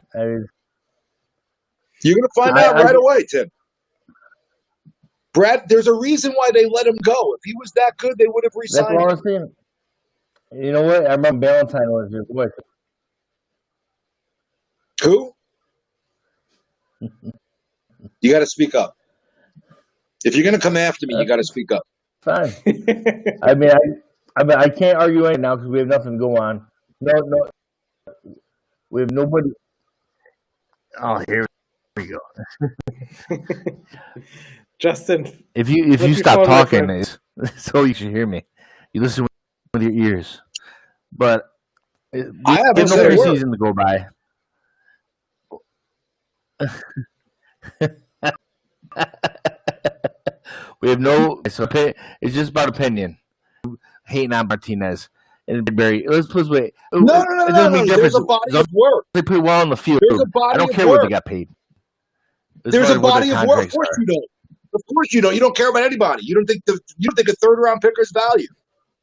You're going to find out right away, Tim. Brad, there's a reason why they let him go. If he was that good, they would have resigned him. That's what I'm saying. You know what? I remember Valentine was his wife. Who? You got to speak up. If you're going to come after me, you got to speak up. Fine. I mean, I can't argue right now because we have nothing to go on. No, we have nobody. Oh, here we go. Justin, if you stop talking, it's so you should hear me. You listen with your ears, but I have no preseason to go by. We have no. It's just about opinion. Hating on Martinez and Barry. Let's put it this way. No. It doesn't make difference. There's a body of work. They play well on the field. There's a body I don't of care work. what they got paid. There's a body of work. Of course you don't. Of course you don't. You don't care about anybody. You don't think a third round picker is value.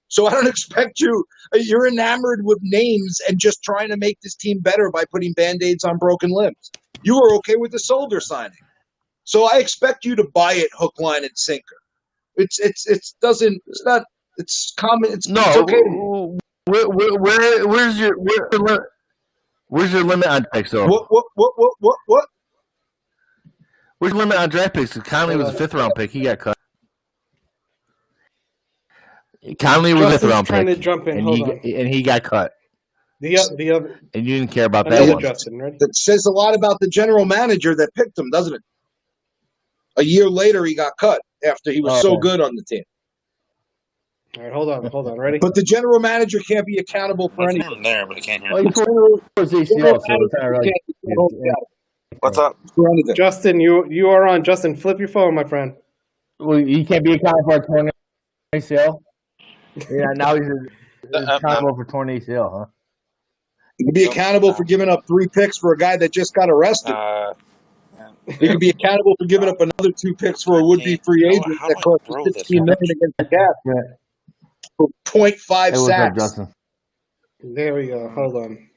So I don't expect you. You're enamored with names and just trying to make this team better by putting Band-Aids on broken limbs. You were okay with the Soldier signing. So I expect you to buy it hook, line, and sinker. It's doesn't. It's not. It's common. It's okay. Where's your limit on picks though? What? Where's the limit on draft picks? Conley was a 5th-round pick. He got cut. Conley was a 5th-round trying pick, to jump in. and he got cut. The other, And you didn't care about that another one. Justin, ready? That says a lot about the general manager that picked him, doesn't it? A year later, he got cut after he was so good on the team. All right, hold on, ready? But the general manager can't be accountable for anything. I'm there, but I can't hear. Well, he tore his ACL, so it's not really. What's up? For anything. Justin, you are on. Justin, flip your phone, my friend. Well, he can't be accountable for a torn ACL. Yeah, now he's accountable for torn ACL, huh? He could be accountable for giving up 3 picks for a guy that just got arrested. He could be accountable for giving up another 2 picks for a would-be free agent that cost $16 million against the cap for 0.5 Hey, what's up, sacks. Justin? There we go. Hold on.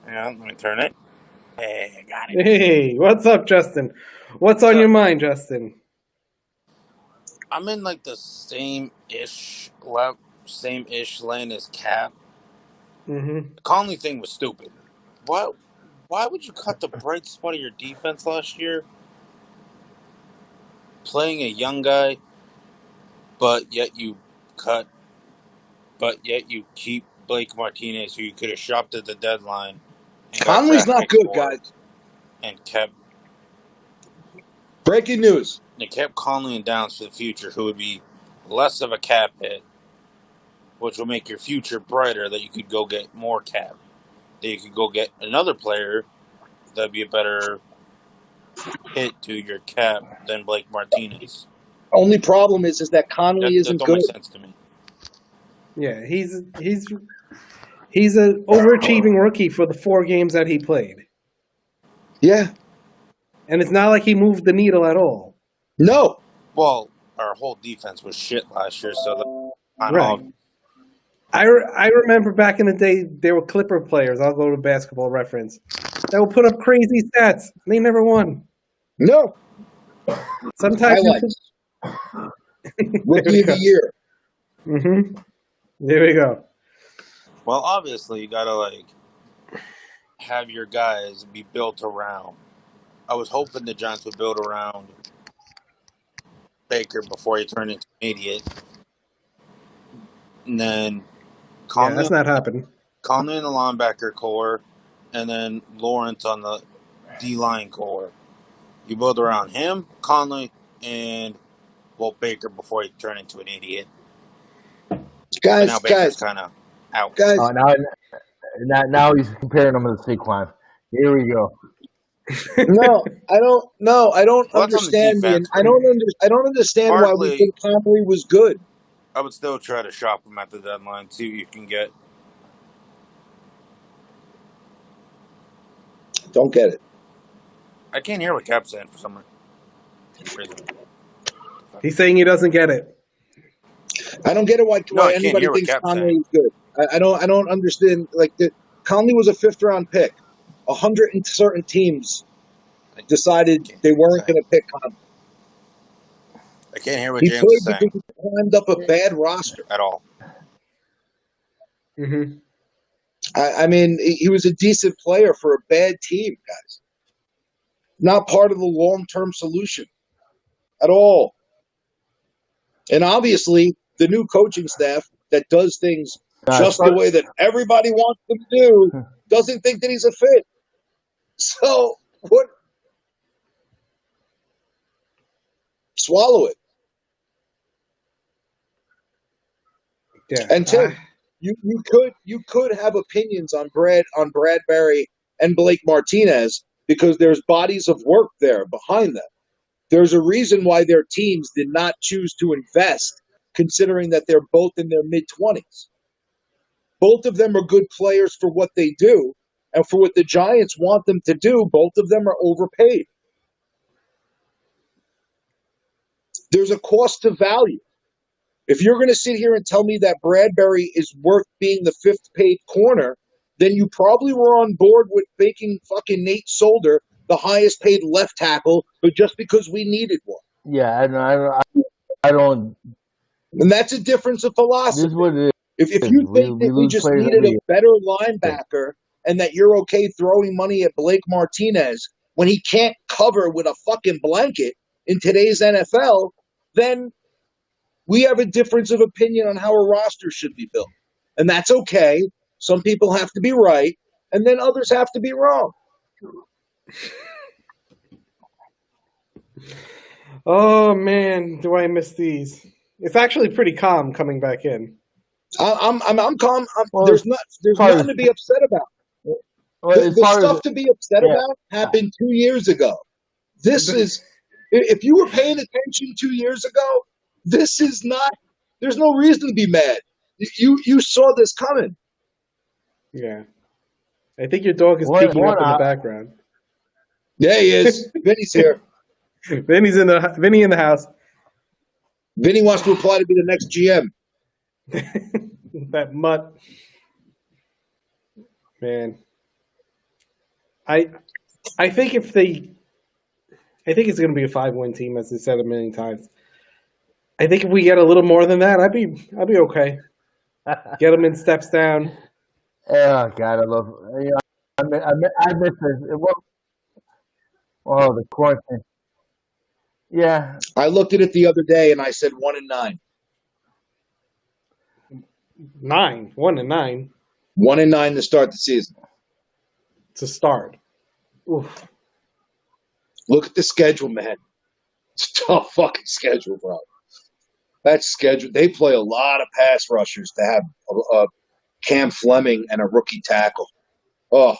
Yeah, let me turn it. Hey, got it. Hey, what's up, Justin? What's on your mind, Justin? I'm in like the same-ish lane as Cap. Mm-hmm. The Conley thing was stupid. Why would you cut the bright spot of your defense last year? Playing a young guy, but yet you keep Blake Martinez, who you could have shopped at the deadline. And got Conley's draft not picks good, for, guys. And kept Breaking news. Conley and Downs for the future, who would be less of a cap hit, which will make your future brighter, that you could go get more cap. That you could go get another player that'd be a better hit to your cap than Blake Martinez. Only problem is that Conley That isn't don't good. make sense to me. Yeah, he's an overachieving rookie for the 4 games that he played, Yeah. and it's not like he moved the needle at all. No. Well, our whole defense was shit last year, so Right. I remember back in the day there were Clipper players. I'll go to Basketball Reference that would put up crazy stats. They never won. No. Sometimes Highlights. Rookie of the year. Mm-hmm. There we go. Well, obviously, you gotta have your guys be built around. I was hoping the Giants would build around Baker before he turned into an idiot, and then Yeah, that's not happening. Conley in the linebacker core, and then Lawrence on the D-line core. You build around him, Conley, and Baker before he turned into an idiot. But Guys, now Baker's kind of out. guys. Now he's comparing him to Saquon. Here we go. No, I don't. No, I don't Well, that's on the understand. defense. I don't understand why we Barkley- think Conley was good. I would still try to shop him at the deadline, see what you can get. Don't get it. I can't hear what Cap's saying for some reason. He's saying he doesn't get it. I don't get it why I can't anybody hear what thinks Cap's Conley is good. I don't understand. Conley was a 5th-round pick. 100 and certain teams decided they weren't going to pick Conley. I can't hear what He James played is saying because he climbed up a bad roster. at all. Mm-hmm. I mean, he was a decent player for a bad team, guys. Not part of the long-term solution at all. And obviously, the new coaching staff that does things just the way that everybody wants them to do doesn't think that he's a fit. So, what? Swallow it. Yeah. And Tim, you could have opinions on Bradbury and Blake Martinez because there's bodies of work there behind them. There's a reason why their teams did not choose to invest, considering that they're both in their mid-20s. Both of them are good players for what they do, and for what the Giants want them to do, both of them are overpaid. There's a cost to value. If you're going to sit here and tell me that Bradbury is worth being the 5th paid corner, then you probably were on board with making fucking Nate Solder the highest paid left tackle, but just because we needed one. Yeah, I don't. And that's a difference of This philosophy. is what it If is. you We think that we lose just players needed every a year. better linebacker and that you're okay throwing money at Blake Martinez when he can't cover with a fucking blanket in today's NFL, then we have a difference of opinion on how a roster should be built. And that's okay. Some people have to be right, and then others have to be wrong. Oh man, do I miss these? It's actually pretty calm coming back in. I'm calm. Well, There's far nothing to be upset about. Well, as The far as stuff to be upset yeah. about happened 2 years ago. This is, if you were paying attention 2 years ago, this is not. There's no reason to be mad. You saw this coming. Yeah, I think your dog is One- picking up in the one- background. Yeah, he is. Vinny's here. Vinny in the house. Vinny wants to apply to be the next GM. That mutt. Man. I think I think it's going to be a 5-win team, as I said a million times. I think if we get a little more than that, I'd be okay. Get them in steps down. Oh God, I love. I miss this. Oh, the quarantine. Yeah, I looked at it the other day and I said 1-9. 1-9. 1-9 to start the season. To start. Oof. Look at the schedule, man. It's a tough fucking schedule, bro. That schedule. They play a lot of pass rushers to have a Cam Fleming and a rookie tackle. Oh,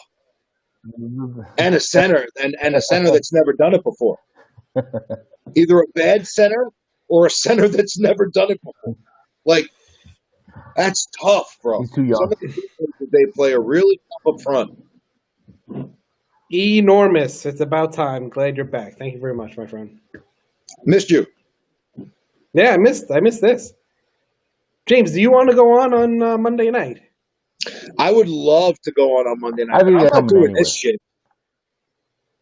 and a center, and a center that's never done it before. Either a bad center or a center that's never done it before. Like, that's tough, bro. he's too young. Some of the defenses they play are really tough up front. Enormous. It's about time. Glad you're back. Thank you very much, my friend. Missed you. Yeah, I missed this. James, do you want to go on Monday night? I would love to go on Monday night. I think I'm that's not doing anyway. this shit.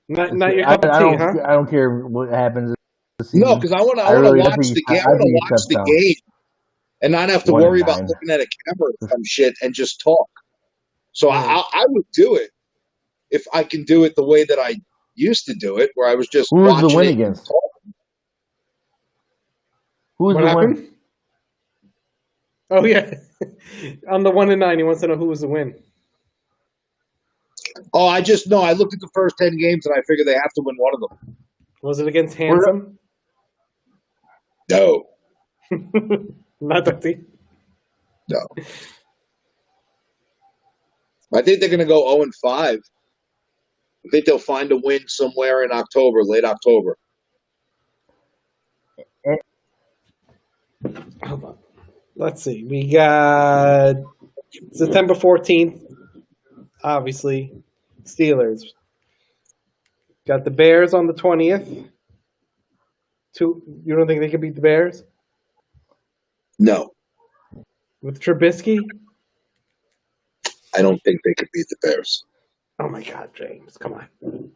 Not your I cup of tea, don't. huh? I don't care what happens. This No, season. because I want to really watch think the he- game. I I want think he to watch steps the down. game and not have to 1-9. worry about looking at a camera or some shit and just talk. So I would do it if I can do it the way that I used to do it, where I was just Who was watching the win it and against? talking. Who was What the happened? win? Oh yeah, on the 1-9, he wants to know who was the win. Oh, I looked at the first 10 games and I figured they have to win one of them. Was it against Handsome? No. Not that team. No. I think they're going to go 0-5. I think they'll find a win somewhere in October, late October. Hold on. Let's see. We got September 14th, obviously, Steelers. Got the Bears on the 20th. You don't think they could beat the Bears? No, With Trubisky? I don't think they could beat the Bears. Oh my God, James, come on.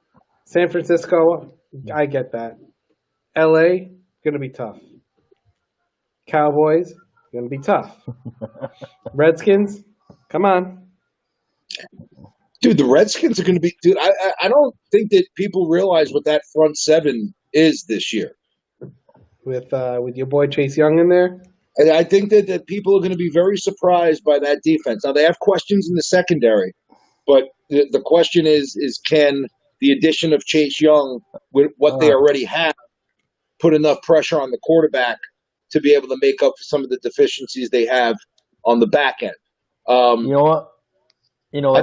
San Francisco, I get that. LA, gonna be tough. Cowboys, gonna be tough. Redskins, come on. Dude, the Redskins are going to be. Dude, I don't think that people realize what that front seven is this year. With your boy Chase Young in there. And I think that people are going to be very surprised by that defense. Now, they have questions in the secondary, but the question is can the addition of Chase Young, with what they already have, put enough pressure on the quarterback to be able to make up for some of the deficiencies they have on the back end? You know what?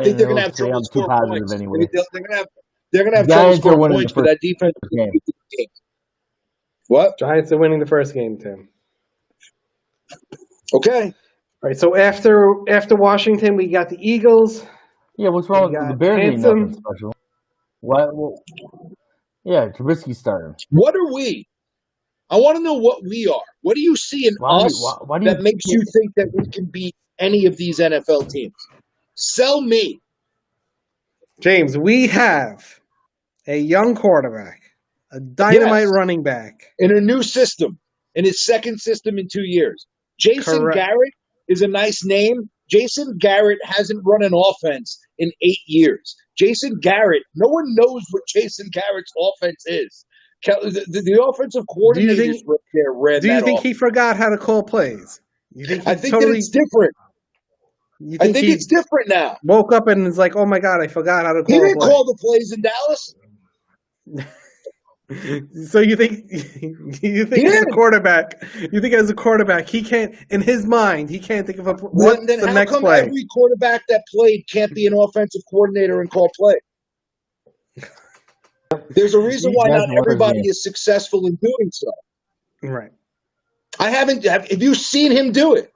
I think they're going to have say trouble I'm too scoring positive points. anyway. They're going to have trouble Giants are scoring winning points, the but that defense. game. What? Giants are winning the first game, Tim. Okay. All right, so after Washington, we got the Eagles. Yeah, what's wrong We with got the Bears? Ain't Handsome. nothing special. What? Well, yeah, Trubisky starting. What are we? I want to know what we are. What do you see in Why do you- us why do you that makes you think that we can beat any of these NFL teams? Sell me. James, we have a young quarterback, A dynamite Yes. running back. In a new system, in his second system in 2 years. Jason Correct. Garrett is a nice name. Jason Garrett hasn't run an offense in 8 years. Jason Garrett, no one knows what Jason Garrett's offense is. The offensive coordinators ran Do you that think offense. he forgot how to call plays? You think I think that it's different. I think he it's different now. woke up and is like, "Oh my god, I forgot how to He call a didn't play." call the plays in Dallas. So you think as a quarterback, he can't, in his mind, he can't think of what's Then the how next come play? every quarterback that played can't be an offensive coordinator and call play? There's a reason why not everybody is successful in doing so. Right. Have you seen him do it?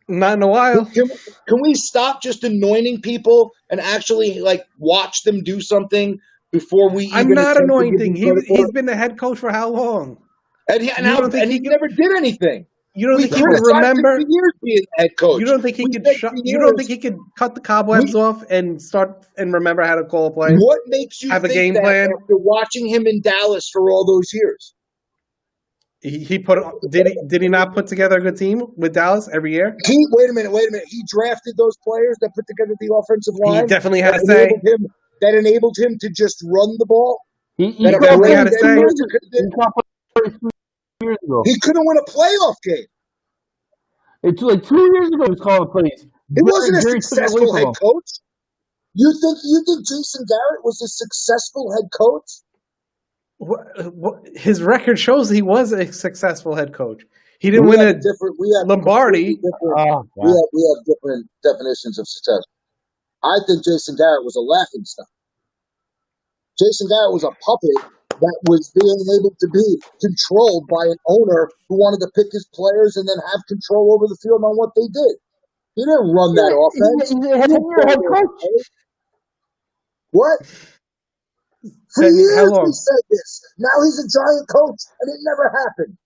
Not in a while. Can we stop just anointing people and actually watch them do something before we even I'm not attempt to give anointing. them credit for He's it? been the head coach for how long? And he never did anything. You don't We think he could criticized him remember? for years being head coach. You don't think he We could? said for You don't think years, he could cut the cobwebs off and start and remember how to call a play? What makes you Have a think game plan? after watching him in Dallas for all those years? Did he not put together a good team with Dallas every year? Wait a minute. He drafted those players that put together the offensive line. He definitely had that a say. that enabled him to just run the ball. He definitely had a say. He couldn't win a playoff game. It's like 2 years ago he was calling plays. He wasn't a Jerry took it away successful from head him. coach. You think Jason Garrett was a successful head coach? His record shows he was a successful head coach. He didn't win a Lombardi. We have different definitions of success. I think Jason Garrett was a laughingstock. Jason Garrett was a puppet that was being able to be controlled by an owner who wanted to pick his players and then have control over the field on what they did. He didn't run that offense. He's a head coach. What? For years we said this. Now he's a giant coach, and it never happened.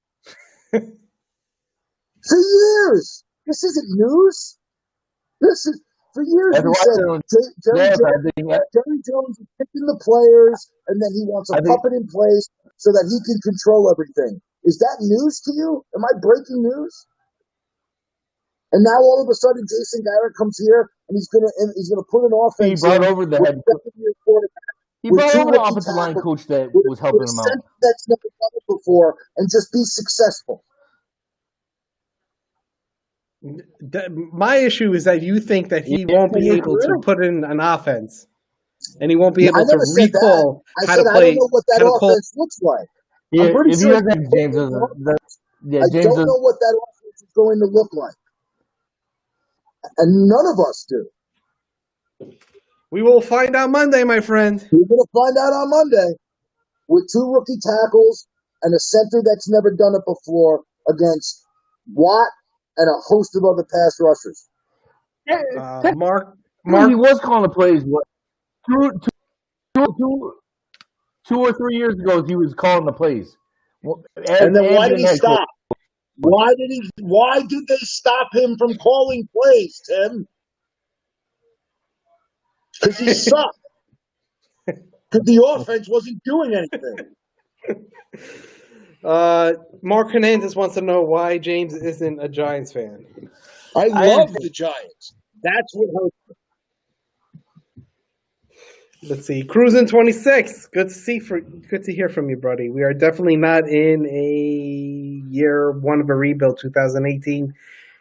For years. This isn't news. For years we said Jerry Jones is picking the players, and then he wants a puppet in place so that he can control everything. Is that news to you? Am I breaking news? And now all of a sudden Jason Garrett comes here and he's gonna put an offense. He brought over the head coach. He brought over the offensive line coach that was helping him out. That's never done it before, and just be successful. My issue is that you think that he won't be able to put in an offense, and he won't be able to recall how to play. I don't know what that offense looks like. Yeah, I'm pretty if sure he doesn't have James, I don't know what that offense is going to look like, and none of us do. We will find out Monday, my friend. We're going to find out on Monday with 2 rookie tackles and a center that's never done it before against Watt and a host of other pass rushers. Mark, he was calling the plays. What, two or 3 years ago, he was calling the plays. And then why did he stop? Why did they stop him from calling plays, Tim? Because he sucked. Because the offense wasn't doing anything. Mark Hernandez wants to know why James isn't a Giants fan. I love the Giants. That's what hurts me. Let's see. Cruising 26. Good to hear from you, buddy. We are definitely not in a year one of a rebuild. 2018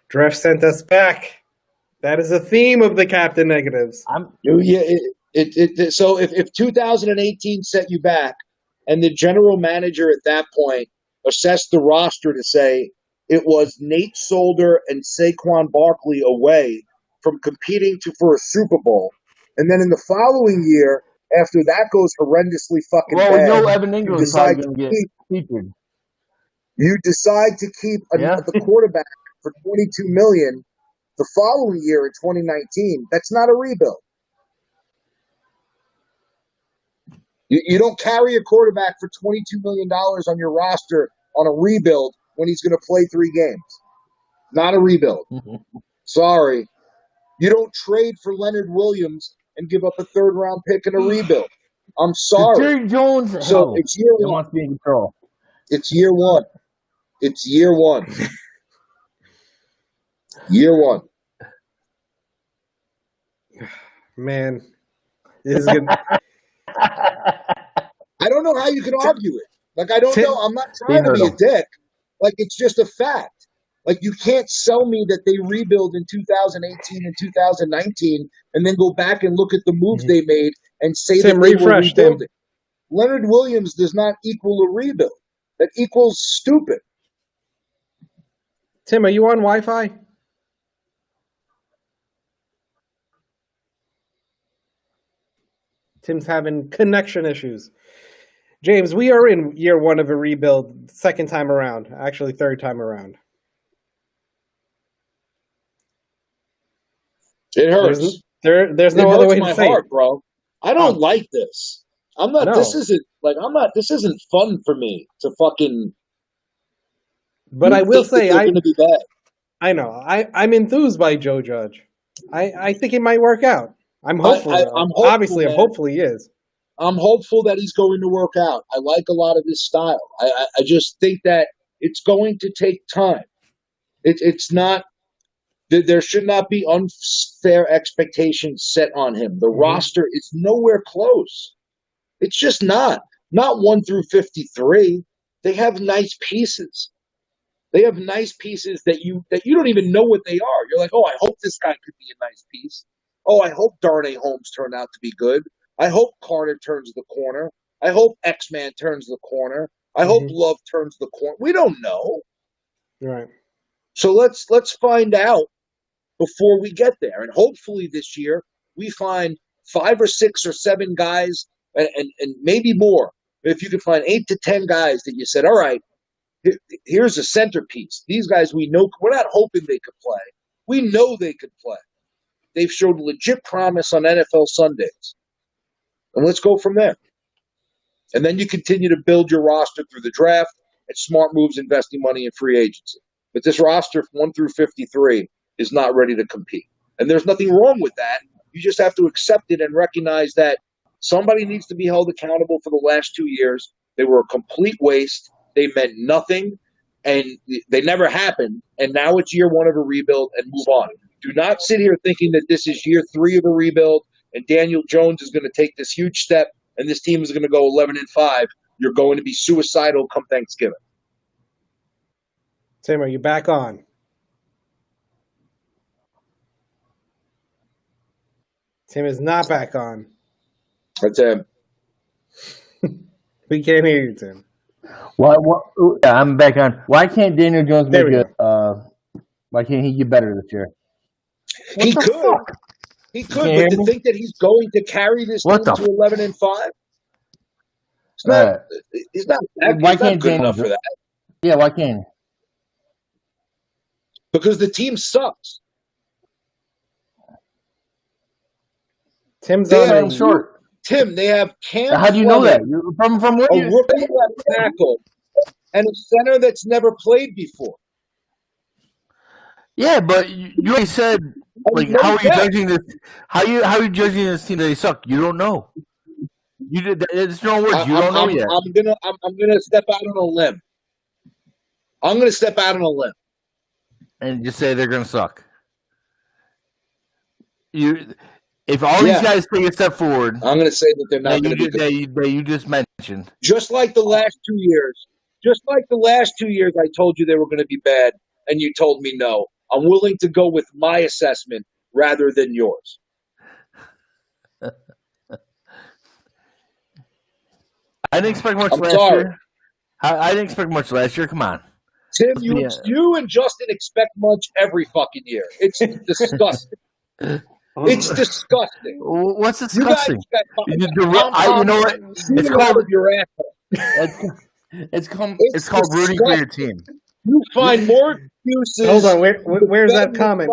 draft sent us back. That is a theme of the Captain Negatives. So if 2018 set you back, and the general manager at that point assessed the roster to say it was Nate Solder and Saquon Barkley away from competing for a Super Bowl, and then in the following year, after that goes horrendously fucking bad, we know Evan Ingram is probably going to get featured. You decide to keep the quarterback for $22 million the following year in 2019. That's not a rebuild. You don't carry a quarterback for $22 million on your roster on a rebuild when he's going to play 3 games. Not a rebuild. Sorry. You don't trade for Leonard Williams and give up a 3rd-round pick in a rebuild. I'm sorry. Jerry Jones, So hell, it's year he one. wants to be in control. It's year one. It's year one. Year one. Man, this is good. I don't know how you can argue it. Like, I don't know. I'm not trying to be a dick. Like, it's just a fact. Like, you can't sell me that they rebuild in 2018 and 2019 and then go back and look at the moves they made and say Tim, that they were refresh, Tim. rebuilding. Leonard Williams does not equal a rebuild. That equals stupid. Tim, are you on Wi-Fi? Tim's having connection issues. James, we are in year one of a rebuild, second time around. Actually, third time around. It hurts. There's no it other hurts way my to say heart, it. bro. I don't like this. I'm not. No. This isn't like. I'm not. This isn't fun for me to fucking. But I will say, they're going to be bad. I know. I'm enthused by Joe Judge. I think it might work out. I'm hopeful. I'm hopeful, Obviously, man. I'm hopeful he is. I'm hopeful that he's going to work out. I like a lot of his style. I just think that it's going to take time. It's not. There should not be unfair expectations set on him. The roster is nowhere close. It's just not. Not 1 through 53. They have nice pieces. They have nice pieces that you don't even know what they are. You're like, oh, I hope this guy could be a nice piece. Oh, I hope Darnay Holmes turned out to be good. I hope Carter turns the corner. I hope X-Man turns the corner. I hope Love turns the corner. We don't know. Right. So let's find out before we get there. And hopefully this year we find 5 or 6 or 7 guys and maybe more. If you could find 8 to 10 guys that you said, all right, here's a centerpiece. These guys we know, we're not hoping they could play. We know they could play. They've showed legit promise on NFL Sundays. And let's go from there. And then you continue to build your roster through the draft and smart moves investing money in free agency. But this roster from 1 through 53 is not ready to compete. And there's nothing wrong with that. You just have to accept it and recognize that somebody needs to be held accountable for the last 2 years. They were a complete waste. They meant nothing, and they never happened. And now it's year one of a rebuild and move on. Do not sit here thinking that this is year 3 of a rebuild and Daniel Jones is going to take this huge step and this team is going to go 11-5. You're going to be suicidal come Thanksgiving. Tim, are you back on? Tim is not back on. That's him. We can't hear you, Tim. What? Yeah, I'm back on. Why can't Daniel Jones There make we it? Why can't he get better this year? He could. He could, but to think that he's going to carry this team to 11-5, he's not. He's not. Why he's can't not good Daniel enough for that? Yeah, why can't he? Because the team sucks. Tim's They on are short. Tim, they have Cam. How do you know that? Fleming, From where? a rookie left tackle and a center that's never played before. Yeah, but you already said, like, how are you judging this? How are you judging this team that they suck? You don't know. You did. It's no words. You don't know yet. I'm gonna step out on a limb. I'm gonna step out on a limb and just say they're gonna suck. If all these guys take a step forward, I'm gonna say that they're not gonna be good. That you just mentioned. Just like the last 2 years. Just like the last 2 years, I told you they were gonna be bad, and you told me no. I'm willing to go with my assessment rather than yours. I didn't expect much last year. I didn't expect much last year. Come on, Tim. You and Justin expect much every fucking year. It's disgusting. It's disgusting. What's disgusting? You know what? It's called your asshole. It's called rooting for your team. You find more excuses. Hold on, where's that comment?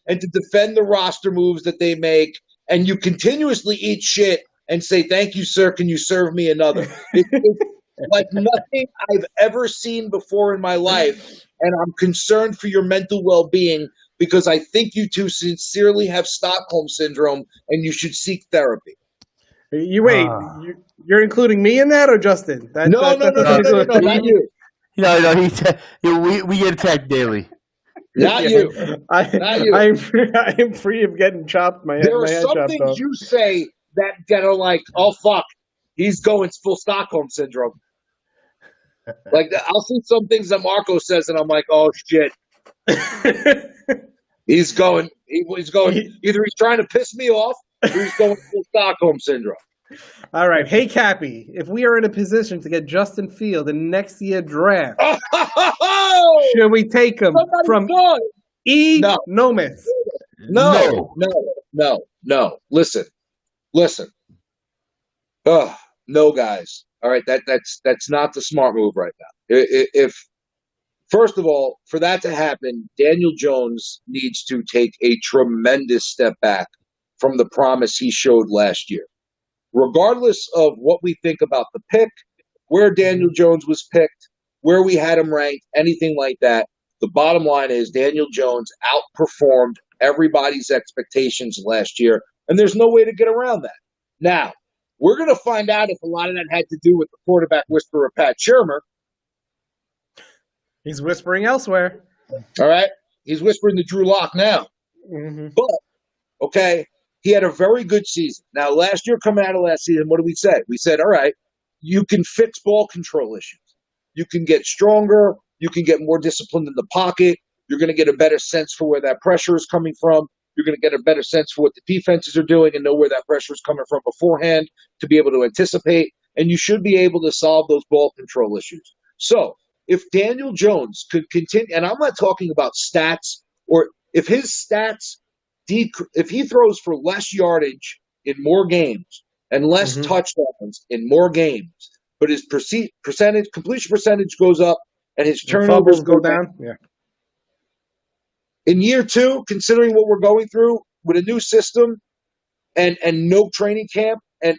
And to defend the roster moves that they make, and you continuously eat shit and say, "Thank you, sir. Can you serve me another?" It's like nothing I've ever seen before in my life, and I'm concerned for your mental well-being because I think you two sincerely have Stockholm syndrome, and you should seek therapy. You wait. You're including me in that or Justin? That, No, that, no, that no, doesn't no, no, include- no, not you. We get attacked daily. Not you. I Not you. I am free of getting chopped. My There are head some chopped things off. you say that are like, oh, fuck, he's going full Stockholm syndrome. Like, I'll see some things that Marco says, and I'm like, oh, shit. He's going, either he's trying to piss me off or he's going full Stockholm syndrome. All right. Hey, Cappy, if we are in a position to get Justin Field in next year draft, Oh! should we take him Somebody's from gone. E. No. Nomis? No. Listen. No, guys. All right, that's not the smart move right now. If first of all, for that to happen, Daniel Jones needs to take a tremendous step back from the promise he showed last year. Regardless of what we think about the pick, where Daniel Jones was picked, where we had him ranked, anything like that, the bottom line is Daniel Jones outperformed everybody's expectations last year, and there's no way to get around that. Now, we're going to find out if a lot of that had to do with the quarterback whisperer, Pat Shermer. He's whispering elsewhere. All right? He's whispering to Drew Lock now. Mm-hmm. But, okay, he had a very good season. Now, last year, coming out of last season, what did we say? We said, all right, you can fix ball control issues. You can get stronger. You can get more disciplined in the pocket. You're going to get a better sense for where that pressure is coming from. You're going to get a better sense for what the defenses are doing and know where that pressure is coming from beforehand to be able to anticipate. And you should be able to solve those ball control issues. So if Daniel Jones could continue, and I'm not talking about stats, or if his stats, if he throws for less yardage in more games and less touchdowns in more games, but his completion percentage goes up and his turnovers go down. Yeah. In year two, considering what we're going through with a new system and no training camp and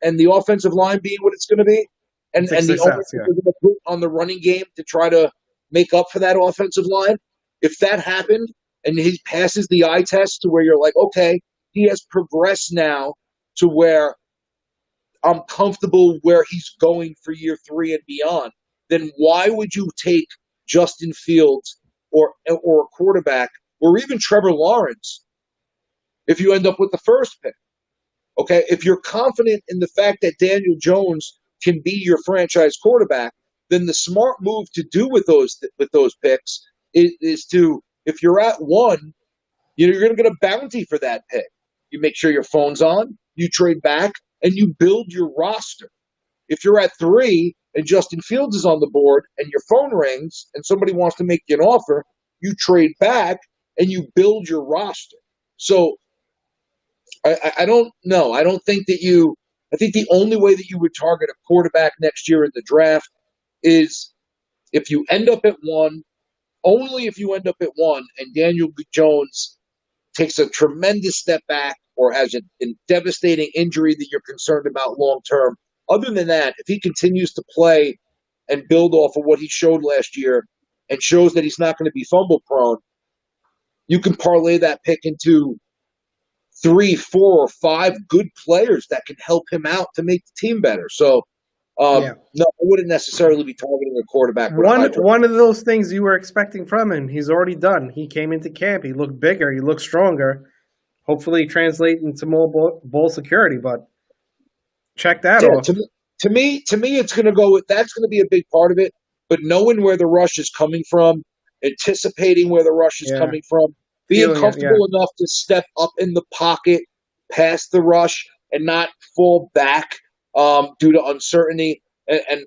the offensive line being what it's going to be, and the onus we're going to put on the running game to try to make up for that offensive line, if that happened and he passes the eye test to where you're like, okay, he has progressed now to where I'm comfortable where he's going for year three and beyond, then why would you take Justin Fields or a quarterback, or even Trevor Lawrence, if you end up with the first pick? Okay, if you're confident in the fact that Daniel Jones can be your franchise quarterback, then the smart move to do with those picks is to, if you're at one, you're going to get a bounty for that pick. You make sure your phone's on, you trade back, and you build your roster. If you're at three and Justin Fields is on the board and your phone rings and somebody wants to make you an offer, you trade back and you build your roster. So I don't know. I don't think that I think the only way that you would target a quarterback next year in the draft is if you end up at one, only if you end up at one and Daniel Jones takes a tremendous step back or has a devastating injury that you're concerned about long term. Other than that, if he continues to play and build off of what he showed last year and shows that he's not going to be fumble prone, you can parlay that pick into 3, 4, or 5 good players that can help him out to make the team better. So, no, I wouldn't necessarily be targeting a quarterback. One of those things you were expecting from him, he's already done. He came into camp. He looked bigger. He looked stronger. Hopefully translate into more ball security, but check that off. To me, it's going to go with that's going to be a big part of it. But knowing where the rush is coming from, anticipating where the rush is coming from, being comfortable enough to step up in the pocket, past the rush, and not fall back due to uncertainty, and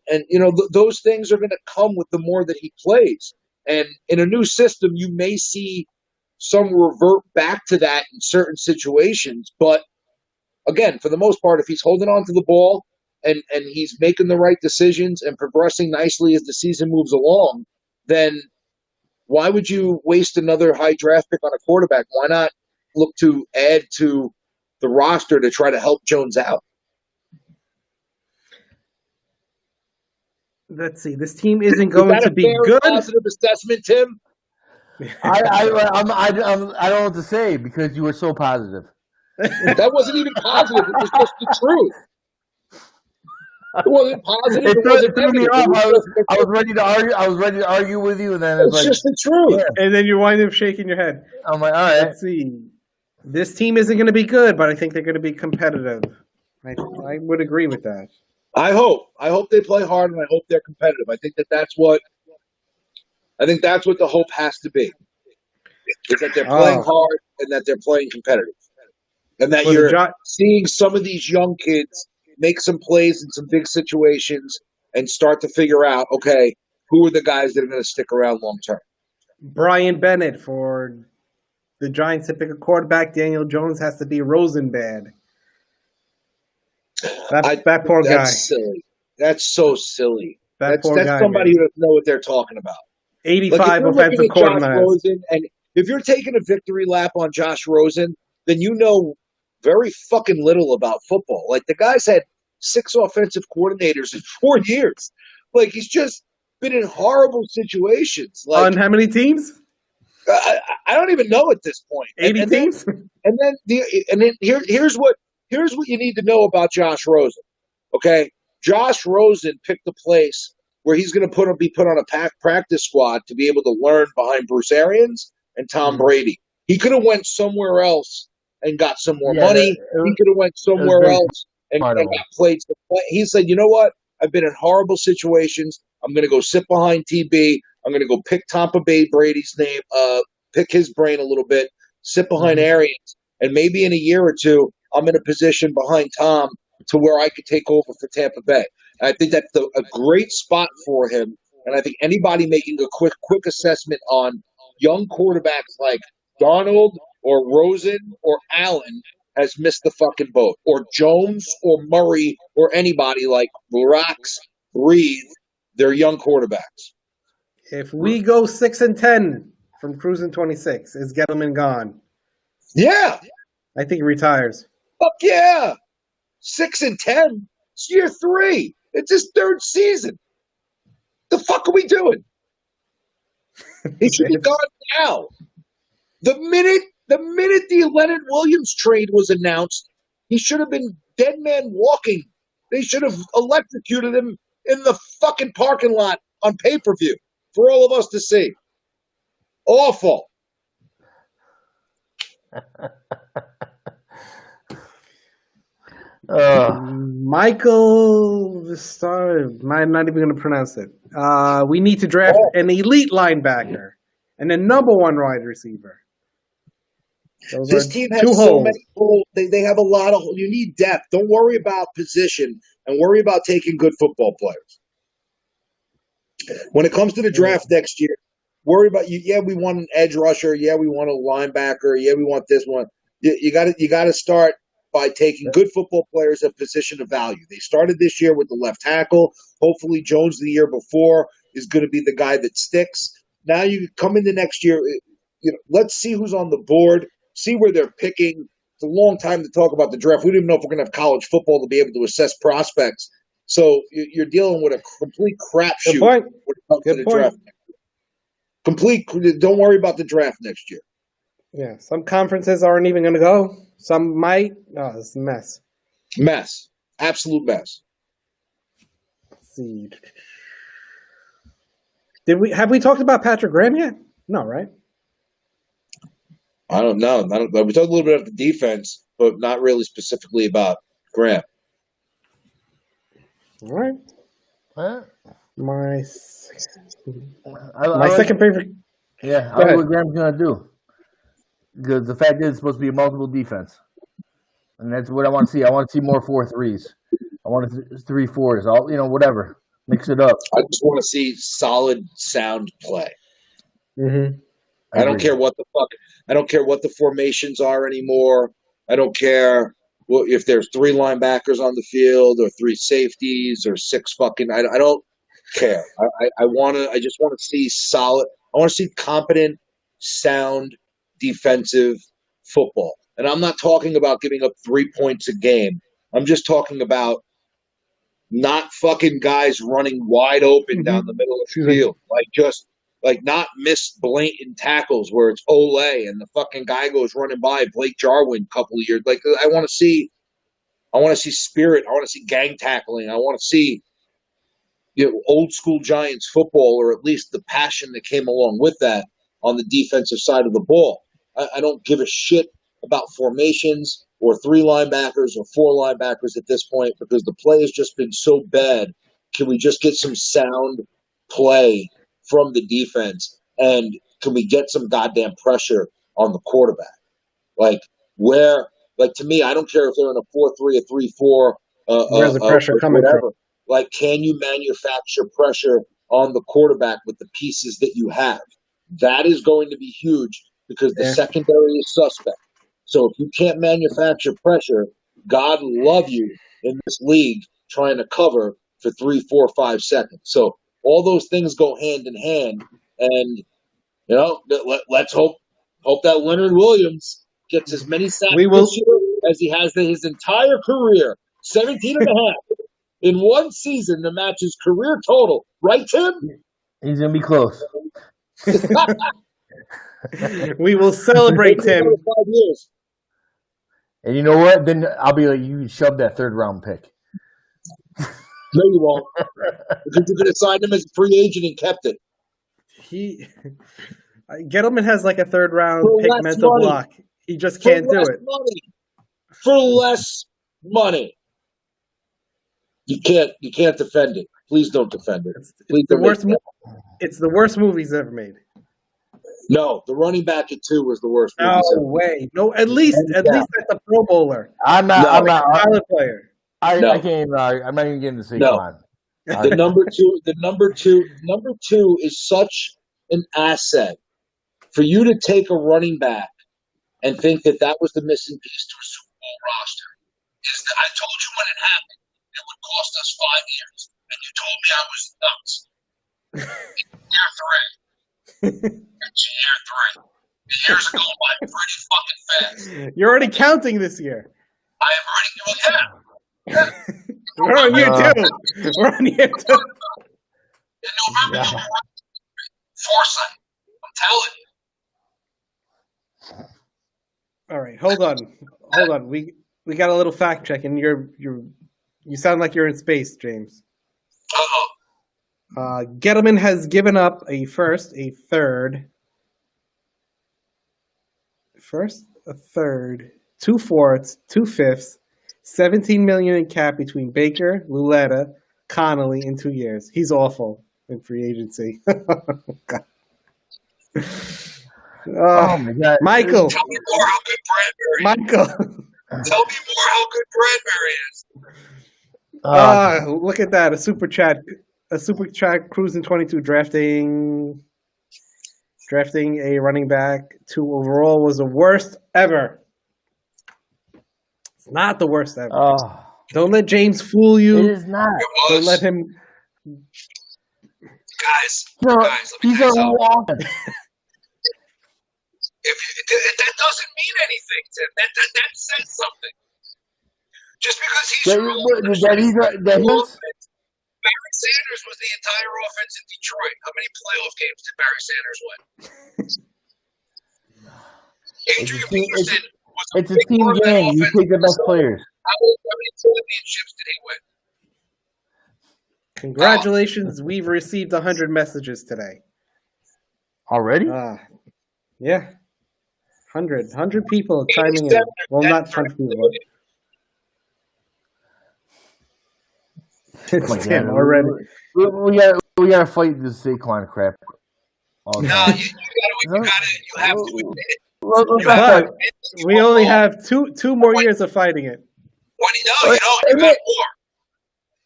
those things are going to come with the more that he plays. And in a new system, you may see some revert back to that in certain situations, but again, for the most part, if he's holding on to the ball and he's making the right decisions and progressing nicely as the season moves along, then why would you waste another high draft pick on a quarterback? Why not look to add to the roster to try to help Jones out? Let's see. This team isn't going to be good. Positive assessment, Tim. I don't know what to say because you were so positive. That wasn't even positive. It was just the truth. It wasn't positive. It It wasn't threw me negative. off. It was just the I was truth. ready to argue. I was ready to argue with you, and then it's It's like, just the truth. yeah. And then you wind up shaking your head. I'm like, all right. Let's see. This team isn't going to be good, but I think they're going to be competitive. I would agree with that. I hope they play hard, and I hope they're competitive. I think that's what the hope has to be. Is that they're playing hard and that they're playing competitive, and that For the you're seeing some of these young kids make some plays in some big situations and start to figure out, okay, who are the guys that are going to stick around long term. Brian Bennett for the Giants to pick a quarterback. Daniel Jones has to be Rosenbad. That poor guy. That's silly. That's so silly. That's guy, somebody man. who doesn't know what they're talking about. 85 offensive coordinators. And if you're taking a victory lap on Josh Rosen, then you know very fucking little about football. Like, the guy's had 6 offensive coordinators in 4 years. Like, he's just been in horrible situations. Like, On how many teams? I don't even know at this point. 80 teams? And then here's what you need to know about Josh Rosen. Okay, Josh Rosen picked a place where he's going to be put on a practice squad to be able to learn behind Bruce Arians and Tom Brady. He could have went somewhere else and got some more money. He could have went somewhere else and got played. He said, you know what? I've been in horrible situations. I'm going to go sit behind TB. I'm going to go pick Tampa Bay Brady's name, pick his brain a little bit, sit behind Arians, and maybe in a year or two, I'm in a position behind Tom to where I could take over for Tampa Bay. And I think that's a great spot for him. And I think anybody making a quick assessment on young quarterbacks like Darnold or Rosen or Allen has missed the fucking boat. Or Jones or Murray or anybody like Relax, Breathe. They're young quarterbacks. If we go 6-10 from cruising 26, is Gettleman gone? Yeah. I think he retires. Fuck yeah. 6-10. It's year 3. It's his 3rd season. The fuck are we doing? He should be gone now. The minute the Leonard Williams trade was announced, he should have been dead man walking. They should have electrocuted him in the fucking parking lot on pay-per-view for all of us to see. Awful. Michael I'm not even going to pronounce it. We need to draft an elite linebacker and a number 1 wide receiver. This team has so many holes. They have a lot of. You need depth. Don't worry about position and worry about taking good football players. When it comes to the draft next year, worry about you. Yeah, we want an edge rusher. Yeah, we want a linebacker. Yeah, we want this one. You got to start by taking good football players at position of value. They started this year with the left tackle. Hopefully, Jones the year before is going to be the guy that sticks. Now you come into next year. Let's see who's on the board. See where they're picking. It's a long time to talk about the draft. We don't even know if we're going to have college football to be able to assess prospects. So you're dealing with a complete crapshoot when it comes to the draft. Don't worry about the draft next year. Yeah, some conferences aren't even going to go. Some might. Oh, it's a mess. Mess. Absolute mess. Let's see. Have we talked about Patrick Graham yet? No, right? I don't know. We talked a little bit about the defense, but not really specifically about Graham. All right. Huh? My I second favorite. Yeah, I don't know what Graham's going to do. Because the fact is, it's supposed to be a multiple defense. And that's what I want to see. I want to see more 4-3s. I want 3-4s. Whatever. Mix it up. I just want to see solid, sound play. Mm-hmm. I don't care what the fuck. I don't care what the formations are anymore. I don't care if there's 3 linebackers on the field or 3 safeties or 6 fucking. I don't care. I just want to see solid. I want to see competent, sound, defensive football. And I'm not talking about giving up 3 points a game. I'm just talking about not fucking guys running wide open down the middle of the field. Like, just like not miss blatant tackles where it's Olay and the fucking guy goes running by Blake Jarwin a couple of years. Like I want to see spirit. I want to see gang tackling. I want to see old school Giants football, or at least the passion that came along with that on the defensive side of the ball. I don't give a shit about formations or 3 linebackers or 4 linebackers at this point because the play has just been so bad. Can we just get some sound play from the defense, and can we get some goddamn pressure on the quarterback? To me, I don't care if they're in a 4-3, a 3-4, Where's the pressure coming whatever. from? Like, can you manufacture pressure on the quarterback with the pieces that you have? That is going to be huge because the secondary is suspect. So if you can't manufacture pressure, God love you in this league trying to cover for 3, 4, 5 seconds. So all those things go hand in hand, and let's hope that Leonard Williams gets as many sacks this year as he has his entire career, 17 and a half in one season to match his career total. Right, Tim? He's going to be close. We will celebrate Tim. 5 years. And you know what? Then I'll be like, you shoved that 3rd round pick. No, you won't. Because you could have signed him as a free agent and kept it. Gettleman has like a 3rd round For pick less mental money. block. He just can't do it. For less money. You can't defend it. Please don't defend it. It's the worst movie he's ever made. No, the running back at 2 was the worst movie. No way. No, at least at the Pro Bowler. I'm not. Solid player. I can't even. I'm not even getting to say No. The number two is such an asset for you to take a running back and think that was the missing piece to a Super Bowl roster. I told you when it happened, it would cost us 5 years, and you told me I was nuts. Year 3. It's year 3. The years are going by pretty fucking fast. You're already counting this year. I am already. We're on year 2. We're on year 2. In November, you'll be foresight. I'm telling you. All right, hold on. We got a little fact check, and you sound like you're in space, James. Gettleman has given up a first, a third, 2 fourths, 2 fifths, $17 million in cap between Baker, Luletta, Connolly in 2 years. He's awful in free agency. God. Oh my God, Michael. Tell me more how good Bradbury. Michael. Tell me more how good Bradbury is. Look at that! A super chat cruising 22 drafting a running back 2 overall was the worst ever. It's not the worst ever. Don't let James fool you. It is not. Don't let him. Guys, No, let me he's tell a you something. walk. That doesn't mean anything, Tim. That says something. Just because he's Barry Sanders was the entire offense in Detroit. How many playoff games did Barry Sanders win? Adrian Peterson was a It's a big team part of that game. You offense. take the best players. How many championships did he win? Congratulations! We've received 100 messages today. Already? Yeah. 100 people chiming in. Well, not 100 people. It's Tim already. We gotta fight this Saquon crap. No, you have to admit it. But we only have two more years of fighting it. You got more.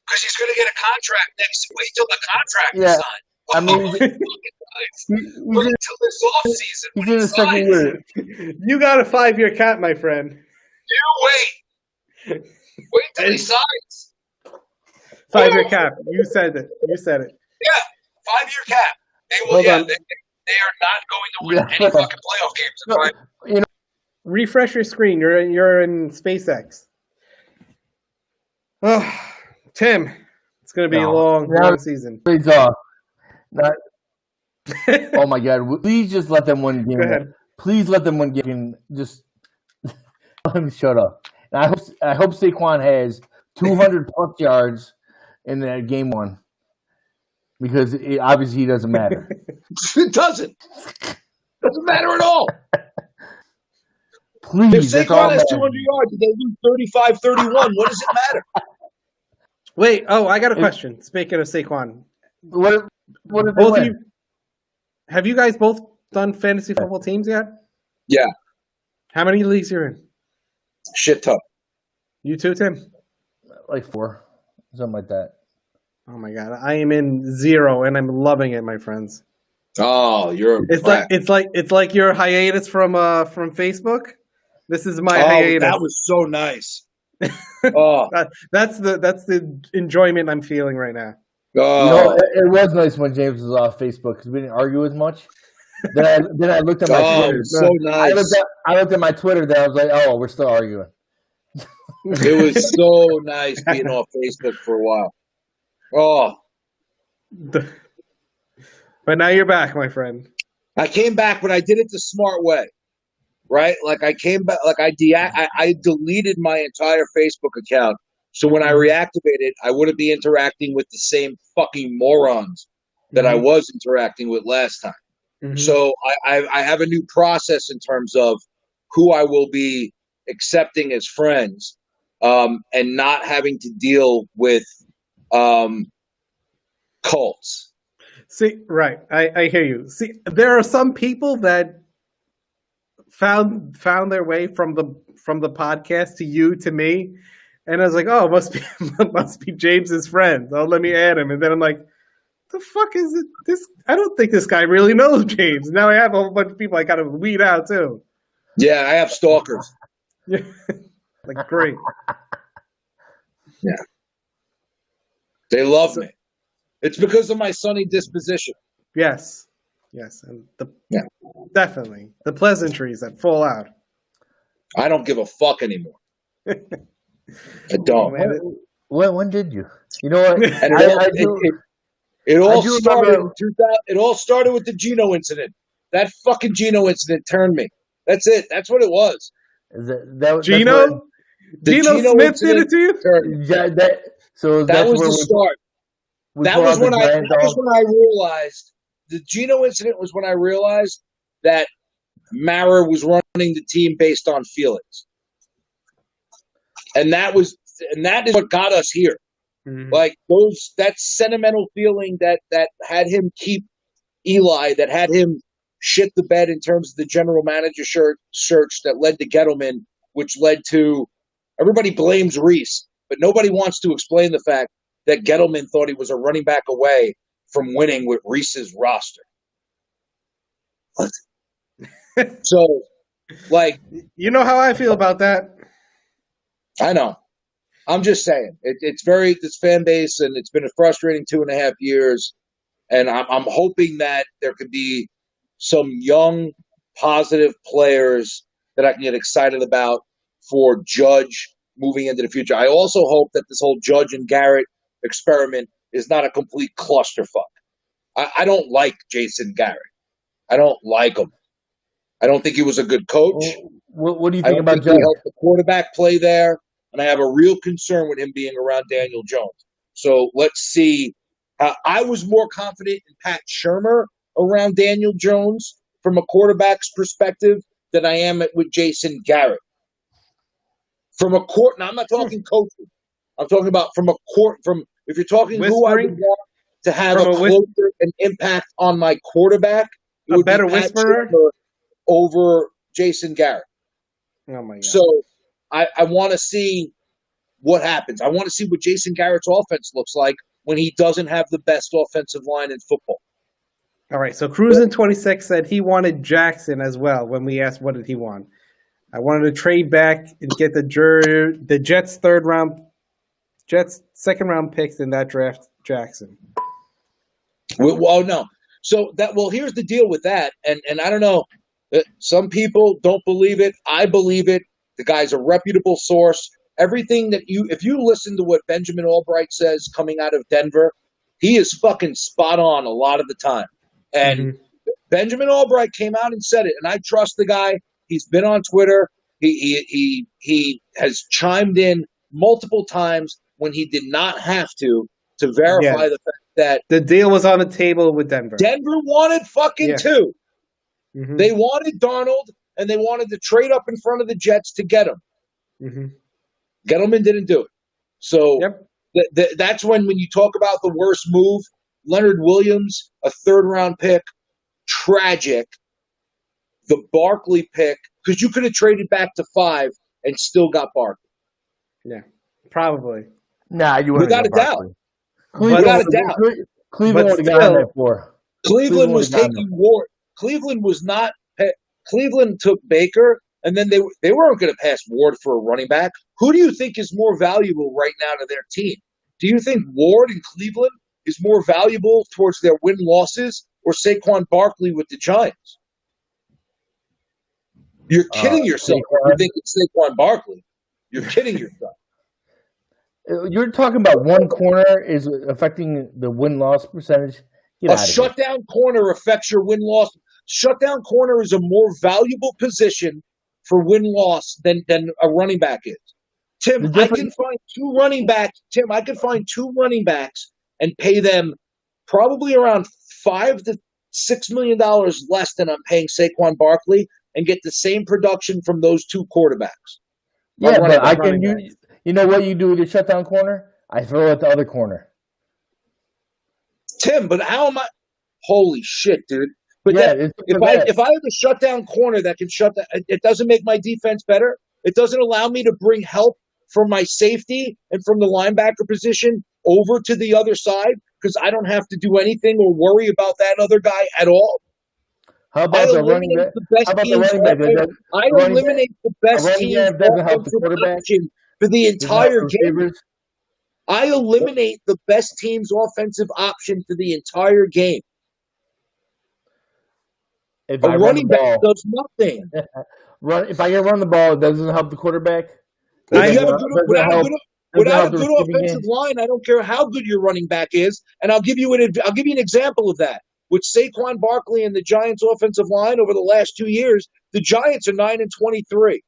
Because he's going to get a contract next. Wait till the contract is signed. I mean, wait until this offseason. he's in the second year. You got a 5-year cap, my friend. You wait. Wait till he signs. 5-year cap. You said it. Yeah, 5-year cap. They are not going to win any fucking playoff games. You know, refresh your screen. You're in SpaceX. Tim, it's going to be a long season. Trades off. Oh my God! Please just let them win game. Go ahead. Please let them win game. Just let them shut up. And I hope Saquon has 200 plus yards in that game one, because obviously he doesn't matter. It doesn't matter at all. Please, If Saquon has 200 yards and they lose 35-31, what does it matter? Wait, I got a question. Speaking of Saquon, What did they both of win? you, have you guys both done fantasy football teams yet? Yeah, How many leagues you're in? shit ton. You too, Tim? Like 4, something like that. Oh my God, I am in 0 and I'm loving it, my friends. Oh, you're. It's like your hiatus from Facebook. This is my Oh, hiatus. that was so nice. Oh, That's the enjoyment I'm feeling right now. It was nice when James was off Facebook because we didn't argue as much. Then I looked at my Oh, Twitter. it was so nice. I looked at my Twitter. Then I was like, "Oh, we're still arguing." It was so nice being off Facebook for a while. Oh, But now you're back, my friend. I came back, but I did it the smart way, right? Like I came back, like I deleted my entire Facebook account, so when I reactivated, I wouldn't be interacting with the same fucking morons that I was interacting with last time. Mm-hmm. So I have a new process in terms of who I will be accepting as friends, and not having to deal with cults. See, right. I hear you. See, there are some people that found their way from the podcast to you to me, and I was like, oh, must be James's friend. Oh, let me add him. And then I'm like, the fuck is it? This I don't think this guy really knows James. Now I have a whole bunch of people I gotta weed out too. Yeah, I have stalkers. Like great. Yeah, they love me. It's because of my sunny disposition. Yes, and definitely the pleasantries that fall out. I don't give a fuck anymore. I don't. When did you? You know what? And it all started in 2000. It all started with the Geno incident. That fucking Geno incident turned me. That's it. That's what it was. Geno Smith did it to you? That was the start. That was when I realized the Geno incident was when I realized that Mara was running the team based on feelings, and that is what got us here. Mm-hmm. Like that sentimental feeling that had him keep Eli, that had him shit the bed in terms of the general manager search that led to Gettleman, which led to everybody blames Reese, but nobody wants to explain the fact that Gettleman thought he was a running back away from winning with Reese's roster. What? So, like, you know how I feel about that. I know. I'm just saying it's this fan base, and it's been a frustrating 2.5 years. And I'm hoping that there could be some young, positive players that I can get excited about for Judge moving into the future. I also hope that this whole Judge and Garrett experiment is not a complete clusterfuck. I don't like Jason Garrett. I don't like him. I don't think he was a good coach. What do you think about Judge? He helped the quarterback play there, and I have a real concern with him being around Daniel Jones. So let's see. I was more confident in Pat Shurmur around Daniel Jones from a quarterback's perspective than I am with Jason Garrett. From a court, now I'm not talking coaching. I'm talking about from a court. If you're talking who I would want to have a closer an impact on my quarterback, a better whisperer over Jason Garrett. Oh my God! So I want to see what happens. I want to see what Jason Garrett's offense looks like when he doesn't have the best offensive line in football. All right. So Cruisin26 said he wanted Jackson as well. When we asked what did he want, I wanted to trade back and get the Jets second round picks in that draft. Jackson. Well, no. So here's the deal with that, and I don't know. Some people don't believe it. I believe it. The guy's a reputable source. Everything if you listen to what Benjamin Albright says coming out of Denver, he is fucking spot on a lot of the time. And Benjamin Albright came out and said it, and I trust the guy. He's been on Twitter. He has chimed in multiple times when he did not have to verify the fact that the deal was on the table with Denver. Denver wanted fucking two. They wanted Darnold, and they wanted to trade up in front of the Jets to get him. Gettleman didn't do it. So that's when you talk about the worst move, Leonard Williams, a third-round pick, tragic. The Barkley pick, because you could have traded back to 5 and still got Barkley. Yeah, probably. Nah, you wouldn't. Without a doubt. Without a doubt. Cleveland would have gotten that for. Cleveland was taking Ward. Cleveland was not. Cleveland took Baker, and then they weren't going to pass Ward for a running back. Who do you think is more valuable right now to their team? Do you think Ward in Cleveland is more valuable towards their win-losses, or Saquon Barkley with the Giants? You're kidding yourself if you think it's Saquon Barkley. You're kidding yourself. You're talking about one corner is affecting the win-loss percentage. A shutdown corner affects your win-loss. Shutdown corner is a more valuable position for win-loss than a running back is. Tim, I can find two running backs. I could find 2 running backs and pay them probably around $5 to $6 million less than I'm paying Saquon Barkley, and get the same production from those 2 quarterbacks. Yeah, but I can. You know what you do with your shutdown corner? I throw it the other corner. Tim, but how am I? Holy shit, dude! But yeah, if I have a shutdown corner that can shut that, it doesn't make my defense better. It doesn't allow me to bring help from my safety and from the linebacker position over to the other side because I don't have to do anything or worry about that other guy at all. How about the running back? I eliminate the best team's offensive option for the entire game. I eliminate the best team's offensive option for the entire game. A running back does nothing. If I can run the ball, it doesn't help the quarterback. Without a good offensive line, I don't care how good your running back is, and I'll give you an example of that. With Saquon Barkley and the Giants' offensive line over the last 2 years, the Giants are 9-23.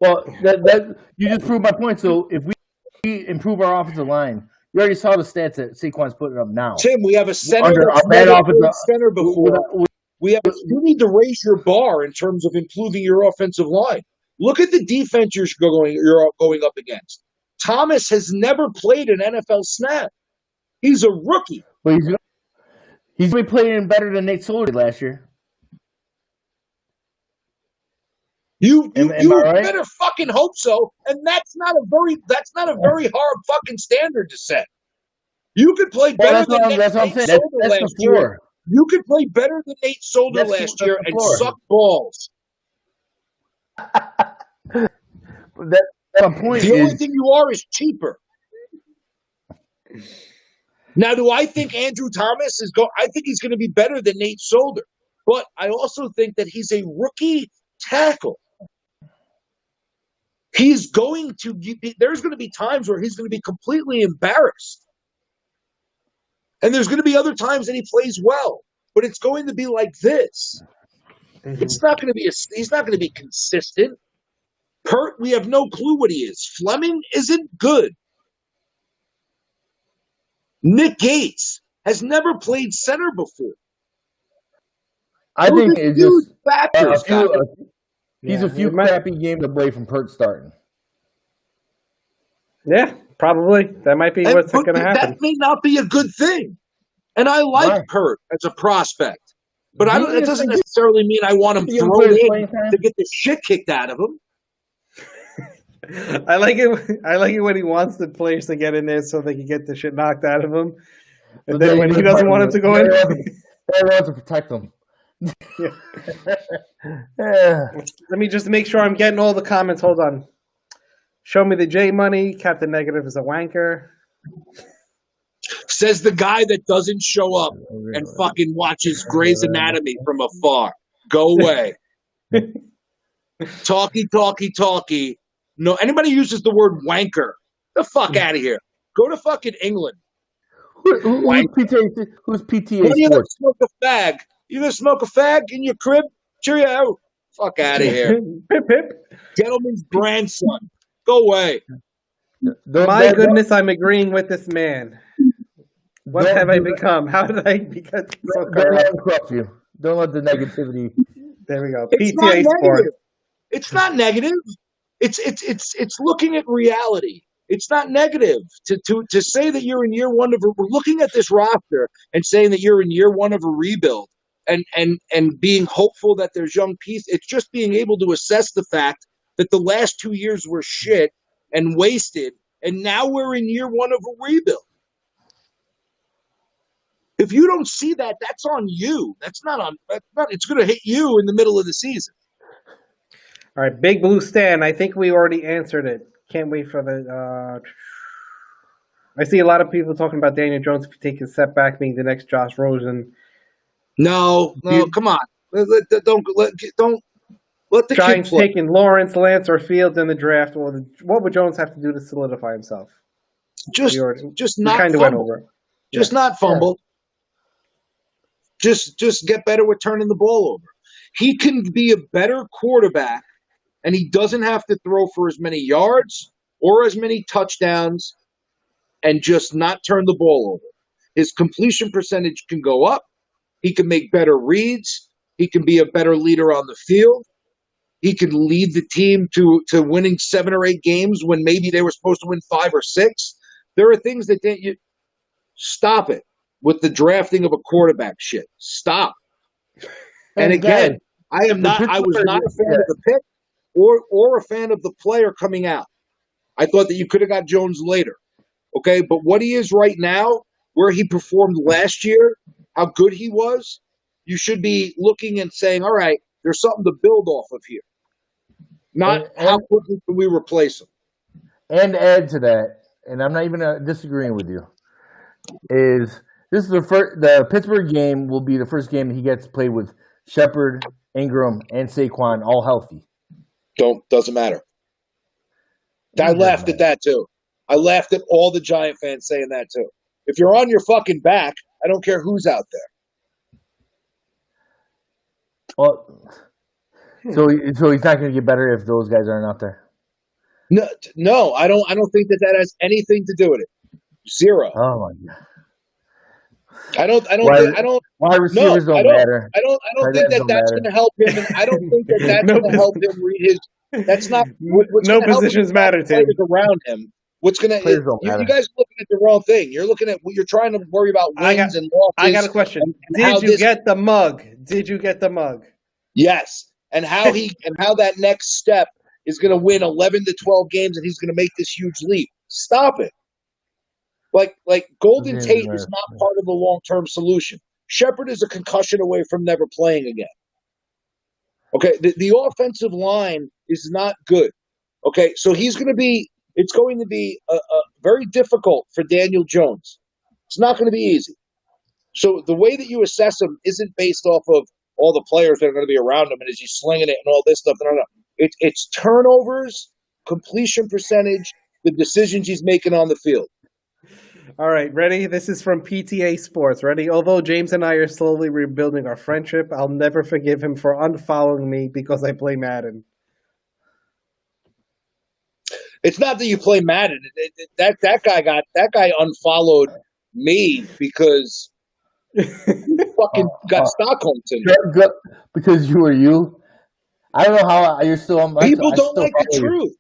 Well, that you just proved my point. So if we improve our offensive line, you already saw the stats that Saquon's putting up now. Tim, we have a center that's never played center before. You need to raise your bar in terms of improving your offensive line. Look at the defense you're going up against. Thomas has never played an NFL snap. He's a rookie. But he's been playing better than Nate Solder last year. You better fucking hope so. And that's not a very hard fucking standard to set. You could play better than Nate Solder last year. You could play better than Nate Solder last year and suck balls. The only thing you are is cheaper. Now, do I think Andrew Thomas I think he's going to be better than Nate Solder, but I also think that he's a rookie tackle. There's going to be times where he's going to be completely embarrassed. And there's going to be other times that he plays well, but it's going to be like this. Mm-hmm. He's not going to be consistent. Pert, we have no clue what he is. Fleming isn't good. Nick Gates has never played center before. I think it's just factors. He's a few crappy games away from Pert starting. Yeah, probably. That might be what's going to happen. That may not be a good thing. And I like Pert as a prospect. But it doesn't necessarily mean I want him thrown in to get the shit kicked out of him. I like it when he wants the players to get in there so they can get the shit knocked out of him. And then when he doesn't want him to go in, they want to protect them. Let me just make sure I'm getting all the comments. Hold on. Show me the J money. Captain Negative is a wanker. Says the guy that doesn't show up and fucking watches Grey's Anatomy from afar. Go away. Talky. No, anybody uses the word wanker, the fuck out of here. Go to fucking England. Who's PTA? Who's PTA When you Sports? smoke a fag, you gonna smoke a fag in your crib? Cheerio! Fuck out of here, Pip pip. gentleman's grandson. Go away. My goodness, I'm agreeing with this man. What have I become? How did I become so Don't let corrupt? them corrupt you. Don't let the negativity. There we go. It's not PTA Sports. negative. It's not negative. It's looking at reality. It's not negative to say that you're in year one of. We're looking at this roster and saying that you're in year one of a rebuild, and being hopeful that there's young pieces. It's just being able to assess the fact that the last 2 years were shit and wasted, and now we're in year one of a rebuild. If you don't see that, that's on you. That's not. It's going to hit you in the middle of the season. All right, Big Blue Stan. I think we already answered it. Can't wait for the. I see a lot of people talking about Daniel Jones if he takes a step back, being the next Josh Rosen. No, come on. Don't let the Giants kid play. taking Lawrence, Lance, or Fields in the draft. What would Jones have to do to solidify himself? Just We not kind of went fumble. over it. Just not fumble. Just get better with turning the ball over. He can be a better quarterback, and he doesn't have to throw for as many yards or as many touchdowns and just not turn the ball over. His completion percentage can go up. He can make better reads. He can be a better leader on the field. He can lead the team to winning 7 or 8 games when maybe they were supposed to win 5 or 6. There are things that you stop it with the drafting of a quarterback shit. Stop. And again, I was not a fan of the pick or a fan of the player coming out. I thought that you could have got Jones later. Okay, but what he is right now, where he performed last year, how good he was, you should be looking and saying, all right, there's something to build off of here. Not how quickly can we replace him. And add to that, and I'm not even disagreeing with you, is this is the Pittsburgh game will be the first game that he gets played with Shepard, Ingram, and Saquon all healthy. Doesn't matter. I laughed at that too. I laughed at all the Giant fans saying that too. If you're on your fucking back, I don't care who's out there. Well, so he's not going to get better if those guys aren't out there. No, I don't think that has anything to do with it. Zero. Oh my god. Why receivers don't matter. I don't think that's going to help him. And I don't think that's going to help him read his. That's not. What's no positions matter, Tim. Around him. What's going to? You guys are looking at the wrong thing. You're looking at. You're trying to worry about wins and losses. I got a question. Did you get the mug? Did you get the mug? Yes, and how that next step is going to win 11 to 12 games, and he's going to make this huge leap. Stop it. Like Golden Tate is not part of the long-term solution. Shepard is a concussion away from never playing again. Okay, the offensive line is not good. Okay, so it's going to be very difficult for Daniel Jones. It's not going to be easy. So the way that you assess him isn't based off of all the players that are going to be around him and is he slinging it and all this stuff. No. It's turnovers, completion percentage, the decisions he's making on the field. All right, ready? This is from PTA Sports. Ready? Although James and I are slowly rebuilding our friendship, I'll never forgive him for unfollowing me because I play Madden. It's not that you play Madden. That guy unfollowed me because you fucking got Stockholm syndrome. Because you were you. I don't know how you're still on. People don't like the truth.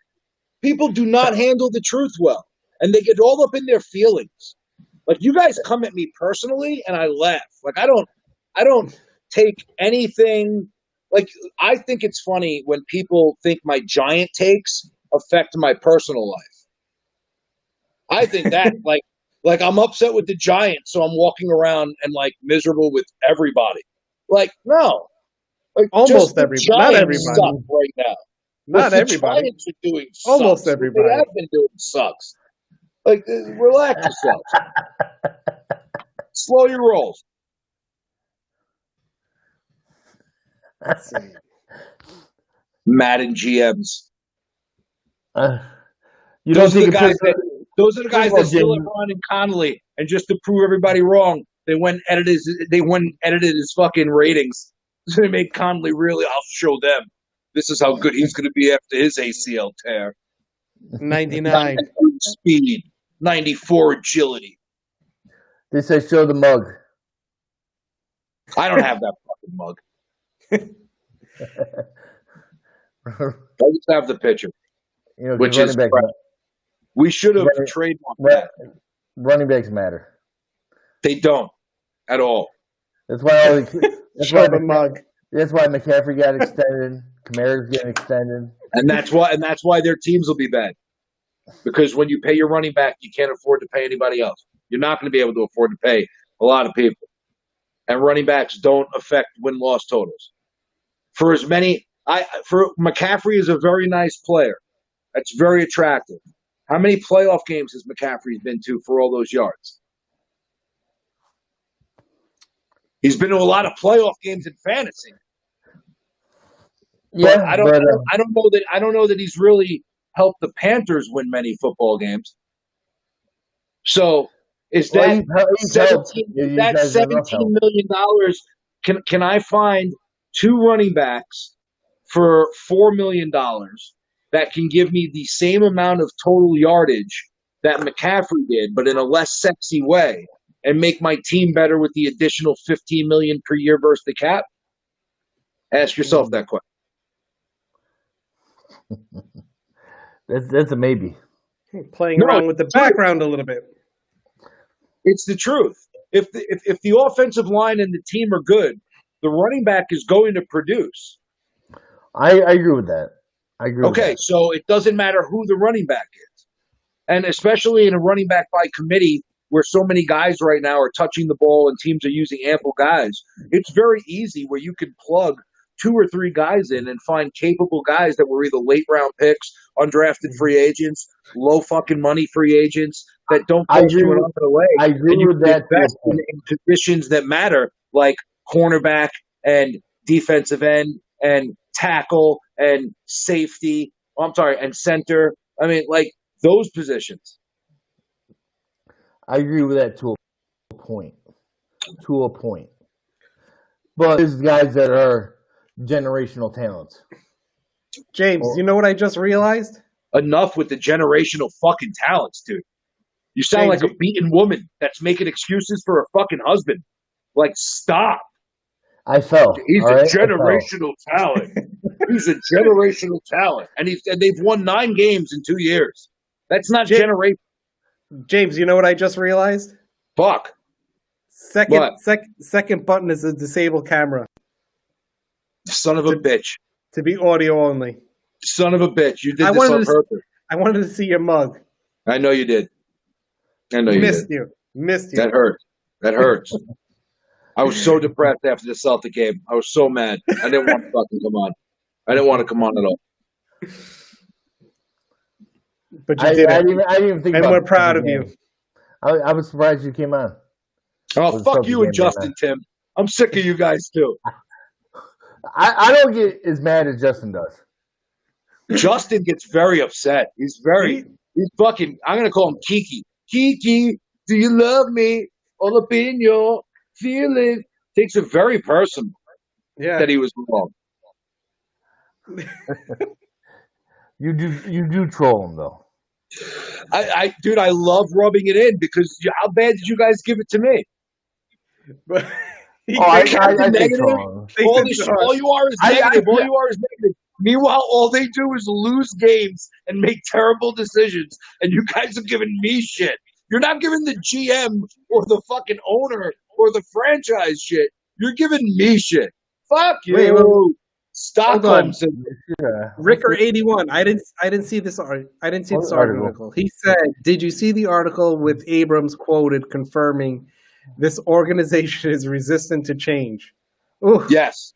People do not handle the truth well. And they get all up in their feelings. Like you guys come at me personally, and I laugh. Like I don't take anything. Like I think it's funny when people think my Giant takes affect my personal life. I think that like I'm upset with the Giants, so I'm walking around and like miserable with everybody. Like no, like almost everybody. Not everybody suck right now. Not what everybody. The Giants are doing sucks. Almost everybody. What they have been doing sucks. Like, relax yourselves. Slow your rolls. Let's see. Madden GMs. You don't think those are the guys that still have Ron and Connolly and just to prove everybody wrong, they went and edited his fucking ratings. So they made Conley really. I'll show them. This is how good he's going to be after his ACL tear. 99. Speed, 94 agility. They say show the mug. I don't have that fucking mug. I just have the picture, You know, which running is backs, crap. We should have trademarked that. running backs matter. They don't at all. That's why all the, Show the mug. That's why McCaffrey got extended. Kamara's getting extended. And that's why their teams will be bad. Because when you pay your running back, you can't afford to pay anybody else. You're not going to be able to afford to pay a lot of people. And running backs don't affect win-loss totals. For McCaffrey is a very nice player. That's very attractive. How many playoff games has McCaffrey been to for all those yards? He's been to a lot of playoff games in fantasy. Yeah, But I don't know that he's really helped the Panthers win many football games. So is that $17 million? Can I find two running backs for $4 million that can give me the same amount of total yardage that McCaffrey did, but in a less sexy way, and make my team better with the additional $15 million per year versus the cap? Ask yourself that question. That's a maybe. Playing around with the background a little bit. It's the truth. If the offensive line and the team are good, the running back is going to produce. I agree with that. Okay, so it doesn't matter who the running back is. And especially in a running back by committee where so many guys right now are touching the ball and teams are using ample guys, it's very easy where you can plug 2 or 3 guys in and find capable guys that were either late round picks, undrafted free agents, low fucking money free agents that don't cost you an arm and a leg. I agree with that. In positions that matter, like cornerback and defensive end and tackle and safety. And center. I mean, like those positions. I agree with that to a point. But there's guys that are generational talents. James, you know what I just realized? Enough with the generational fucking talents, dude. You sound James, like a beaten woman that's making excuses for her fucking husband. Like, stop. I fell. He's a generational talent. He's a generational talent. And they've won 9 games in 2 years. That's not generation. James, you know what I just realized? Fuck. Second button is a disable camera. Son of a bitch. To be audio only. Son of a bitch. You did this on purpose. I wanted to see your mug. I know you did. Missed you. That hurt. That hurts. I was so depressed after the Celtic game. I was so mad. I didn't want to fucking come on. I didn't want to come on at all. But you did it. I didn't even think and about we're proud of you. I was surprised you came on. Oh, fuck you and Justin, Tim. I'm sick of you guys, too. I don't get as mad as Justin does. Justin gets very upset. He's fucking, I'm going to call him Kiki. Kiki, do you love me? All up in your feeling. Takes it very personal that he was wrong. You do troll him, though. Dude, I love rubbing it in because how bad did you guys give it to me? I think troll. All you are is negative. All you are is negative. Meanwhile, all they do is lose games and make terrible decisions, and you guys have given me shit. You're not giving the GM or the fucking owner or the franchise shit. You're giving me shit. Fuck you. Wait. Stockholm. Ricker81. I didn't see this. I didn't see this article. He said, "Did you see the article with Abrams quoted confirming this organization is resistant to change?" Ooh. Yes.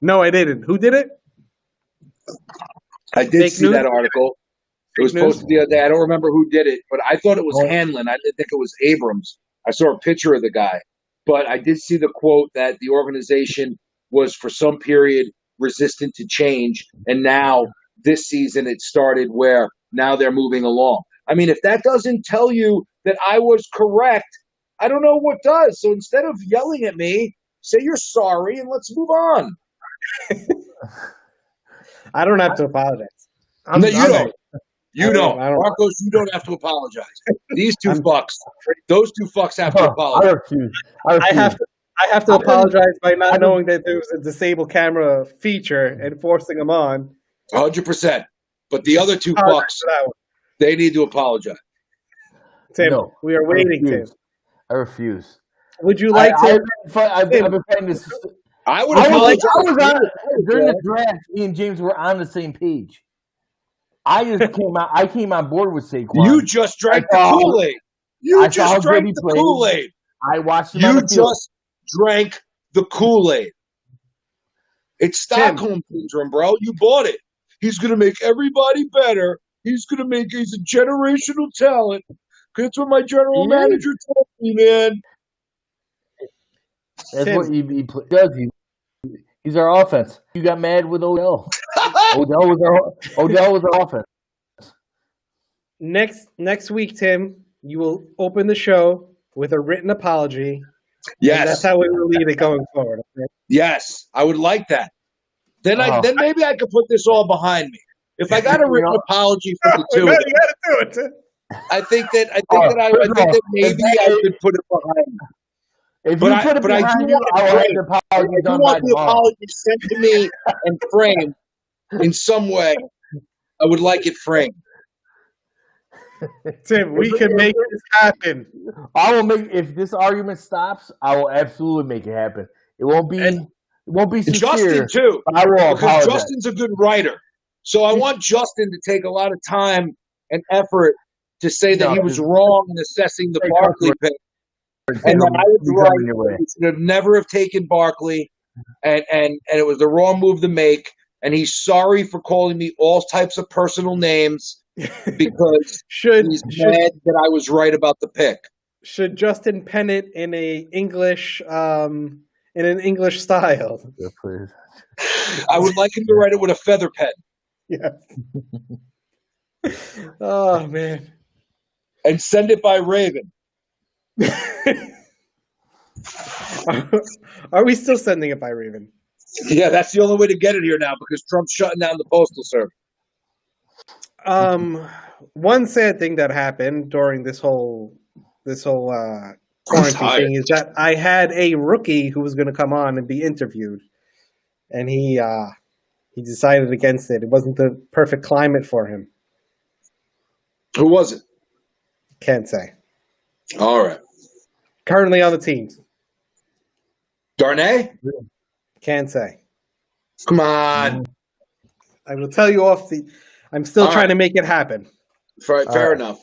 No, I didn't. Who did it? I did see that article. It was posted the other day. I don't remember who did it, but I thought it was Hanlon. I didn't think it was Abrams. I saw a picture of the guy. But I did see the quote that the organization was for some period resistant to change, and now this season it started where now they're moving along. I mean, if that doesn't tell you that I was correct I don't know what does. So instead of yelling at me, say you're sorry and let's move on. I don't have to apologize. No, you don't. You I don't. don't. Marcos, you don't have to apologize. These two fucks, those two fucks have to I apologize. refuse. I have to apologize by not knowing that there was a disable camera feature and forcing them on. 100%. But the other two Apologize fucks, for that one. they need to apologize. Tim, No, we are waiting, Tim. I refuse. Would you like to? I've been fighting this. I would I apologize. was on during the draft. Me and James were on the same page. I just came out. I came on board with Saquon. You just drank the Kool-Aid. You just drank the Kool-Aid. I watched him on You the field. just drank the Kool-Aid. It's Stockholm syndrome, bro. You bought it. He's going to make everybody better. He's a generational talent. That's what my general manager told me, man. That's Tim. what he does. He's our offense. You got mad with Odell. Odell was our offense. Next week, Tim, you will open the show with a written apology. Yes. That's how we will lead it going forward. Okay? Yes, I would like that. Then maybe I could put this all behind me. If I got a written apology from the two, You got to do it, Tim. I think that maybe I could put it behind me. If you put it behind you, I will have the apology done by the tomorrow. apology sent to me and framed in some way. I would like it framed. Tim, we can make this happen. I will make if this argument stops. I will absolutely make it happen. It won't be sincere. Justin too, but I will because apologize. Justin's a good writer. So I want Justin to take a lot of time and effort to say that he was wrong in assessing the Barkley pick, and that I was right. He should have never have taken Barkley, and it was the wrong move to make. And he's sorry for calling me all types of personal names because he's mad that I was right about the pick. Should Justin pen it in an English style? Yeah, please. I would like him to write it with a feather pen. Yeah. Oh man. And send it by Raven. Are we still sending it by Raven? Yeah, that's the only way to get it here now because Trump's shutting down the postal service. One sad thing that happened during this whole quarantine thing is that I had a rookie who was going to come on and be interviewed, and he decided against it. It wasn't the perfect climate for him. Who was it? Can't say. All right. Currently on the teams. Darnay? Can't say. Come on. I will tell you off the. I'm still trying to make it happen. Fair enough.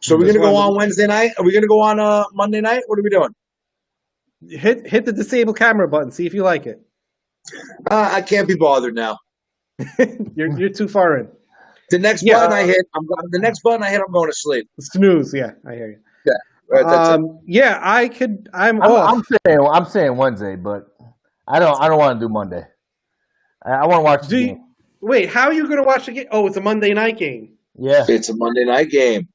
So we're going to go on Wednesday night? Are we going to go on Monday night? What are we doing? Hit the disable camera button. See if you like it. I can't be bothered now. You're too far in. The next button I hit, I'm going to sleep. Snooze. Yeah, I hear you. Yeah. Right, that's it. Yeah, I'm off. I'm saying Wednesday, but I don't want to do Monday. I want to watch the game. Wait, how are you going to watch the game? Oh, it's a Monday night game. Yeah, it's a Monday night game.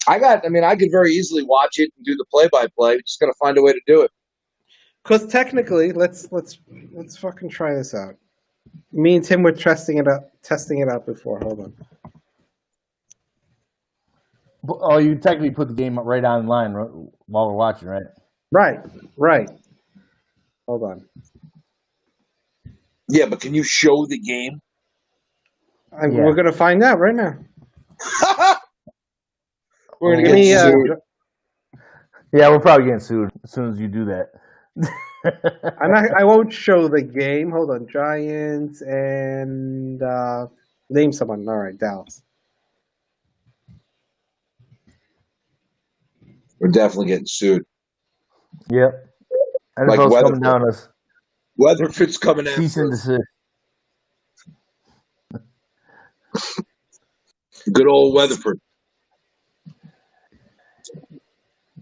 I could very easily watch it and do the play-by-play. Just got to find a way to do it. Because technically, let's fucking try this out. Me and Tim were testing it out before. Hold on. Oh, you technically put the game right online while we're watching, right? Right. Hold on. Yeah, but can you show the game? We're going to find out right now. We're going to get sued. Yeah, we're probably getting sued as soon as you do that. I won't show the game. Hold on. Giants and name someone. All right, Dallas. We're definitely getting sued. Yep. NFL's Like coming down us. Weatherford's coming in. Cease and desist. Good old Weatherford.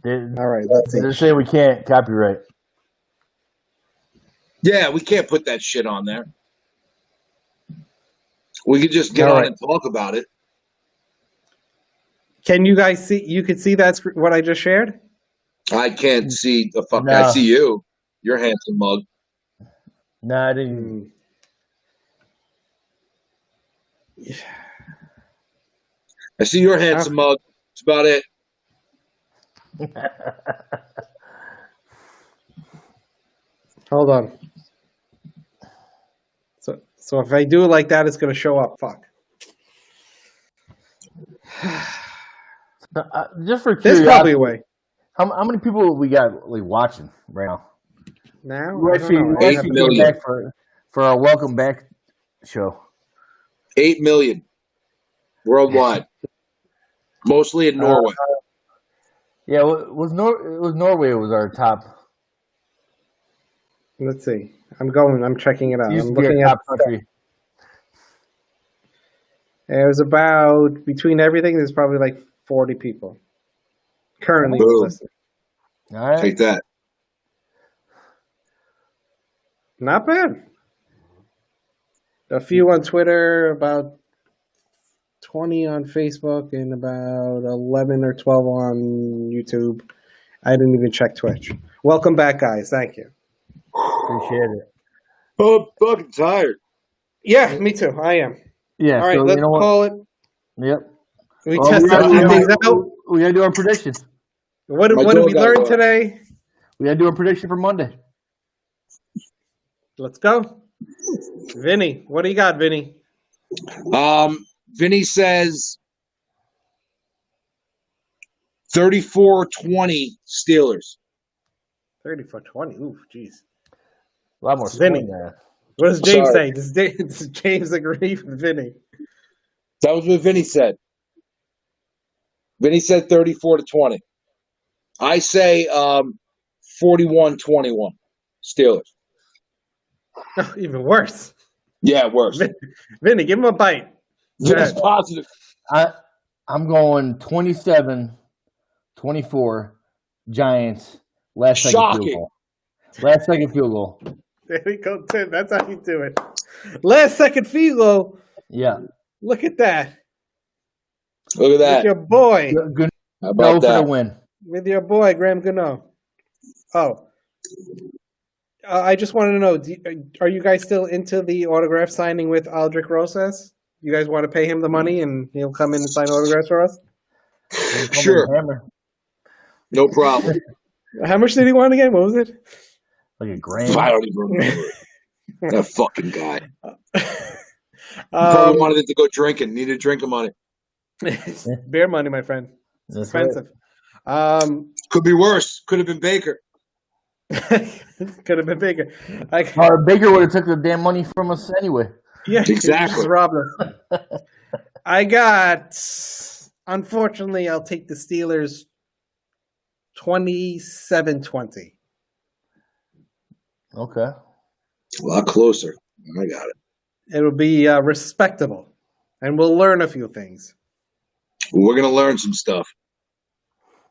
All right, let's see. They're saying we can't copyright. Yeah, we can't put that shit on there. We could just get on and talk about it. Can you guys see? You could see that's what I just shared. I can't see the fuck. No. I see you. You're handsome mug. No, I didn't. I see your handsome mug. That's about it. Hold on. So if I do it like that, it's going to show up. Fuck. Just for There's curiosity, probably a way. how many people we got like watching right now? Now? We're I don't actually, know. we're 8 actually million. going back for our welcome back show. 8 million worldwide, mostly in Norway. Yeah, it was Norway. It was our top. Let's see. I'm checking it out. Used I'm to be looking our at top country. it was about between everything. There's probably like 40 people currently Boom. listening. All right. Take that. Not bad. A few on Twitter, about 20 on Facebook, and about 11 or 12 on YouTube. I didn't even check Twitch. Welcome back, guys. Thank you. Appreciate it. Oh, I'm fucking tired. Yeah, me too. I am. Yeah. All right, so let's you know what? call it. Yep. We Well, tested a few things out. We gotta do our predictions. What My did dog we got learn one. today? We gotta do a prediction for Monday. Let's go. Vinny, what do you got, Vinny? Vinny says 34-20 Steelers. 30 for 20. Ooh, jeez. A lot more Vinny. scoring there. What does James Sorry. say? Does James agree with Vinny? That was what Vinny said. Vinny said 34-20. I say 41-21 Steelers. Even worse. Yeah, worse. Vinny, give him a bite. That's positive. I'm going 27-24 Giants. Last second Shocking. field goal. Last second field goal. There we go, Tim. That's how you do it. Last second field goal. Yeah. Look at that. Look at With that. your boy. Good How go about for that? the win. With your boy, Graham Gano. Oh. I just wanted to know, are you guys still into the autograph signing with Aldrich Rosas? You guys want to pay him the money and he'll come in and sign autographs for us? Sure. Hammer. No problem. How much did he want again? What was it? Like a grand. I don't even remember. That fucking guy. Probably wanted it to go drinking. Needed drinking money. Beer money, my friend. It's That's right. expensive. Could be worse. Could have been Baker. Could have been bigger. Baker would have took the damn money from us anyway. Yeah, Exactly. just robbed us. I got. Unfortunately, I'll take the Steelers 27-20. Okay. A lot closer. I got it. It'll be respectable, and we'll learn a few things. We're going to learn some stuff.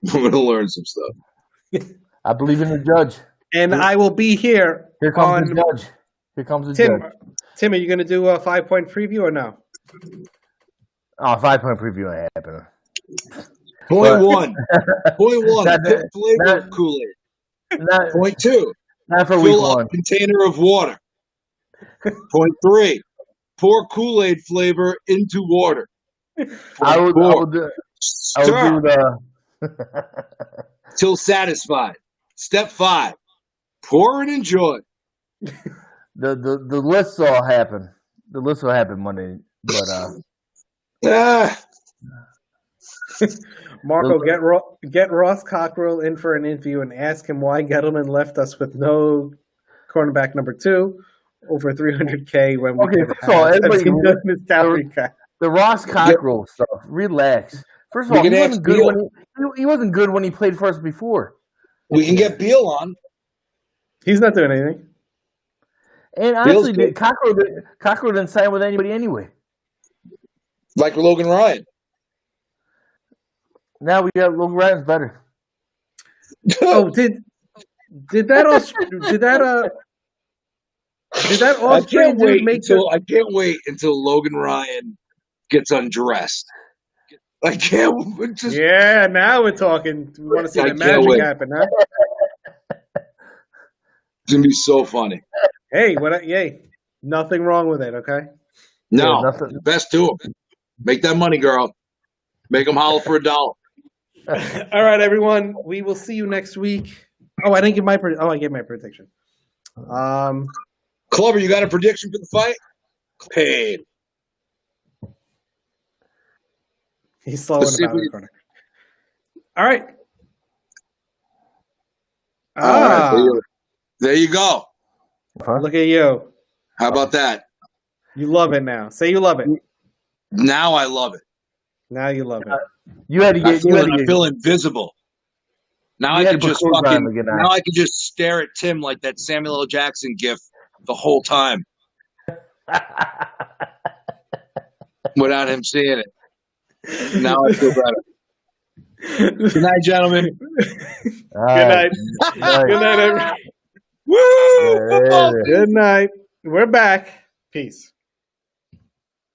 We're going to learn some stuff. I believe in the judge. And I will be here. Here comes the judge. Here comes the Tim. judge. Tim, are you going to do a 5-point preview or no? Oh, 5-point preview ain't happening. Point one. Point one. Not- Put flavor not- of Kool-Aid. Not, Point two. not for week Fill up one. container of water. Point three. Pour Kool-Aid flavor into water. I will Four. do Stir the till satisfied. Step 5. Pour and enjoy. the lists all happen. The list will happen Monday, but Marco, get Ross Cockrell in for an interview and ask him why Gettleman left us with no cornerback number 2, over 300K when we Okay, could first of all, have everybody- seen him in his salary cap. the Ross Cockrell stuff. Relax. First of We all, can he ask wasn't good Beal. when he wasn't good when he played for us before. We can get Beal on. He's not doing anything. And Beal's honestly, good. Cockrell didn't sign with anybody anyway. Like Logan Ryan. Now we got Logan Ryan's better. Oh, did that I Austrian can't dude wait make until Logan Ryan gets undressed. I can't just. Yeah, now we're talking. We want to see I the can't magic wait. happen, huh? It's gonna be so funny. Hey, yay. Nothing wrong with it, okay? No, nothing. best to them. Make that money, girl. Make them holler for $1. All right, everyone. We will see you next week. Oh, I didn't give my I gave my prediction. Clover, you got a prediction for the fight? Paid. He's slow in Let's see the if we bottom corner. All right. All right, there you go. Look at you. How about that? You love it now. Say you love it. Now I love it. Now you love it. You had to I get. feel invisible. Now You I had can to put just clothes on fucking. to get Now out. I can just stare at Tim like that Samuel L. Jackson gif the whole time without him seeing it. Now I feel better. Good night, gentlemen. All Good right. night. Good night, everyone. Woo! Football. Good night. We're back. Peace.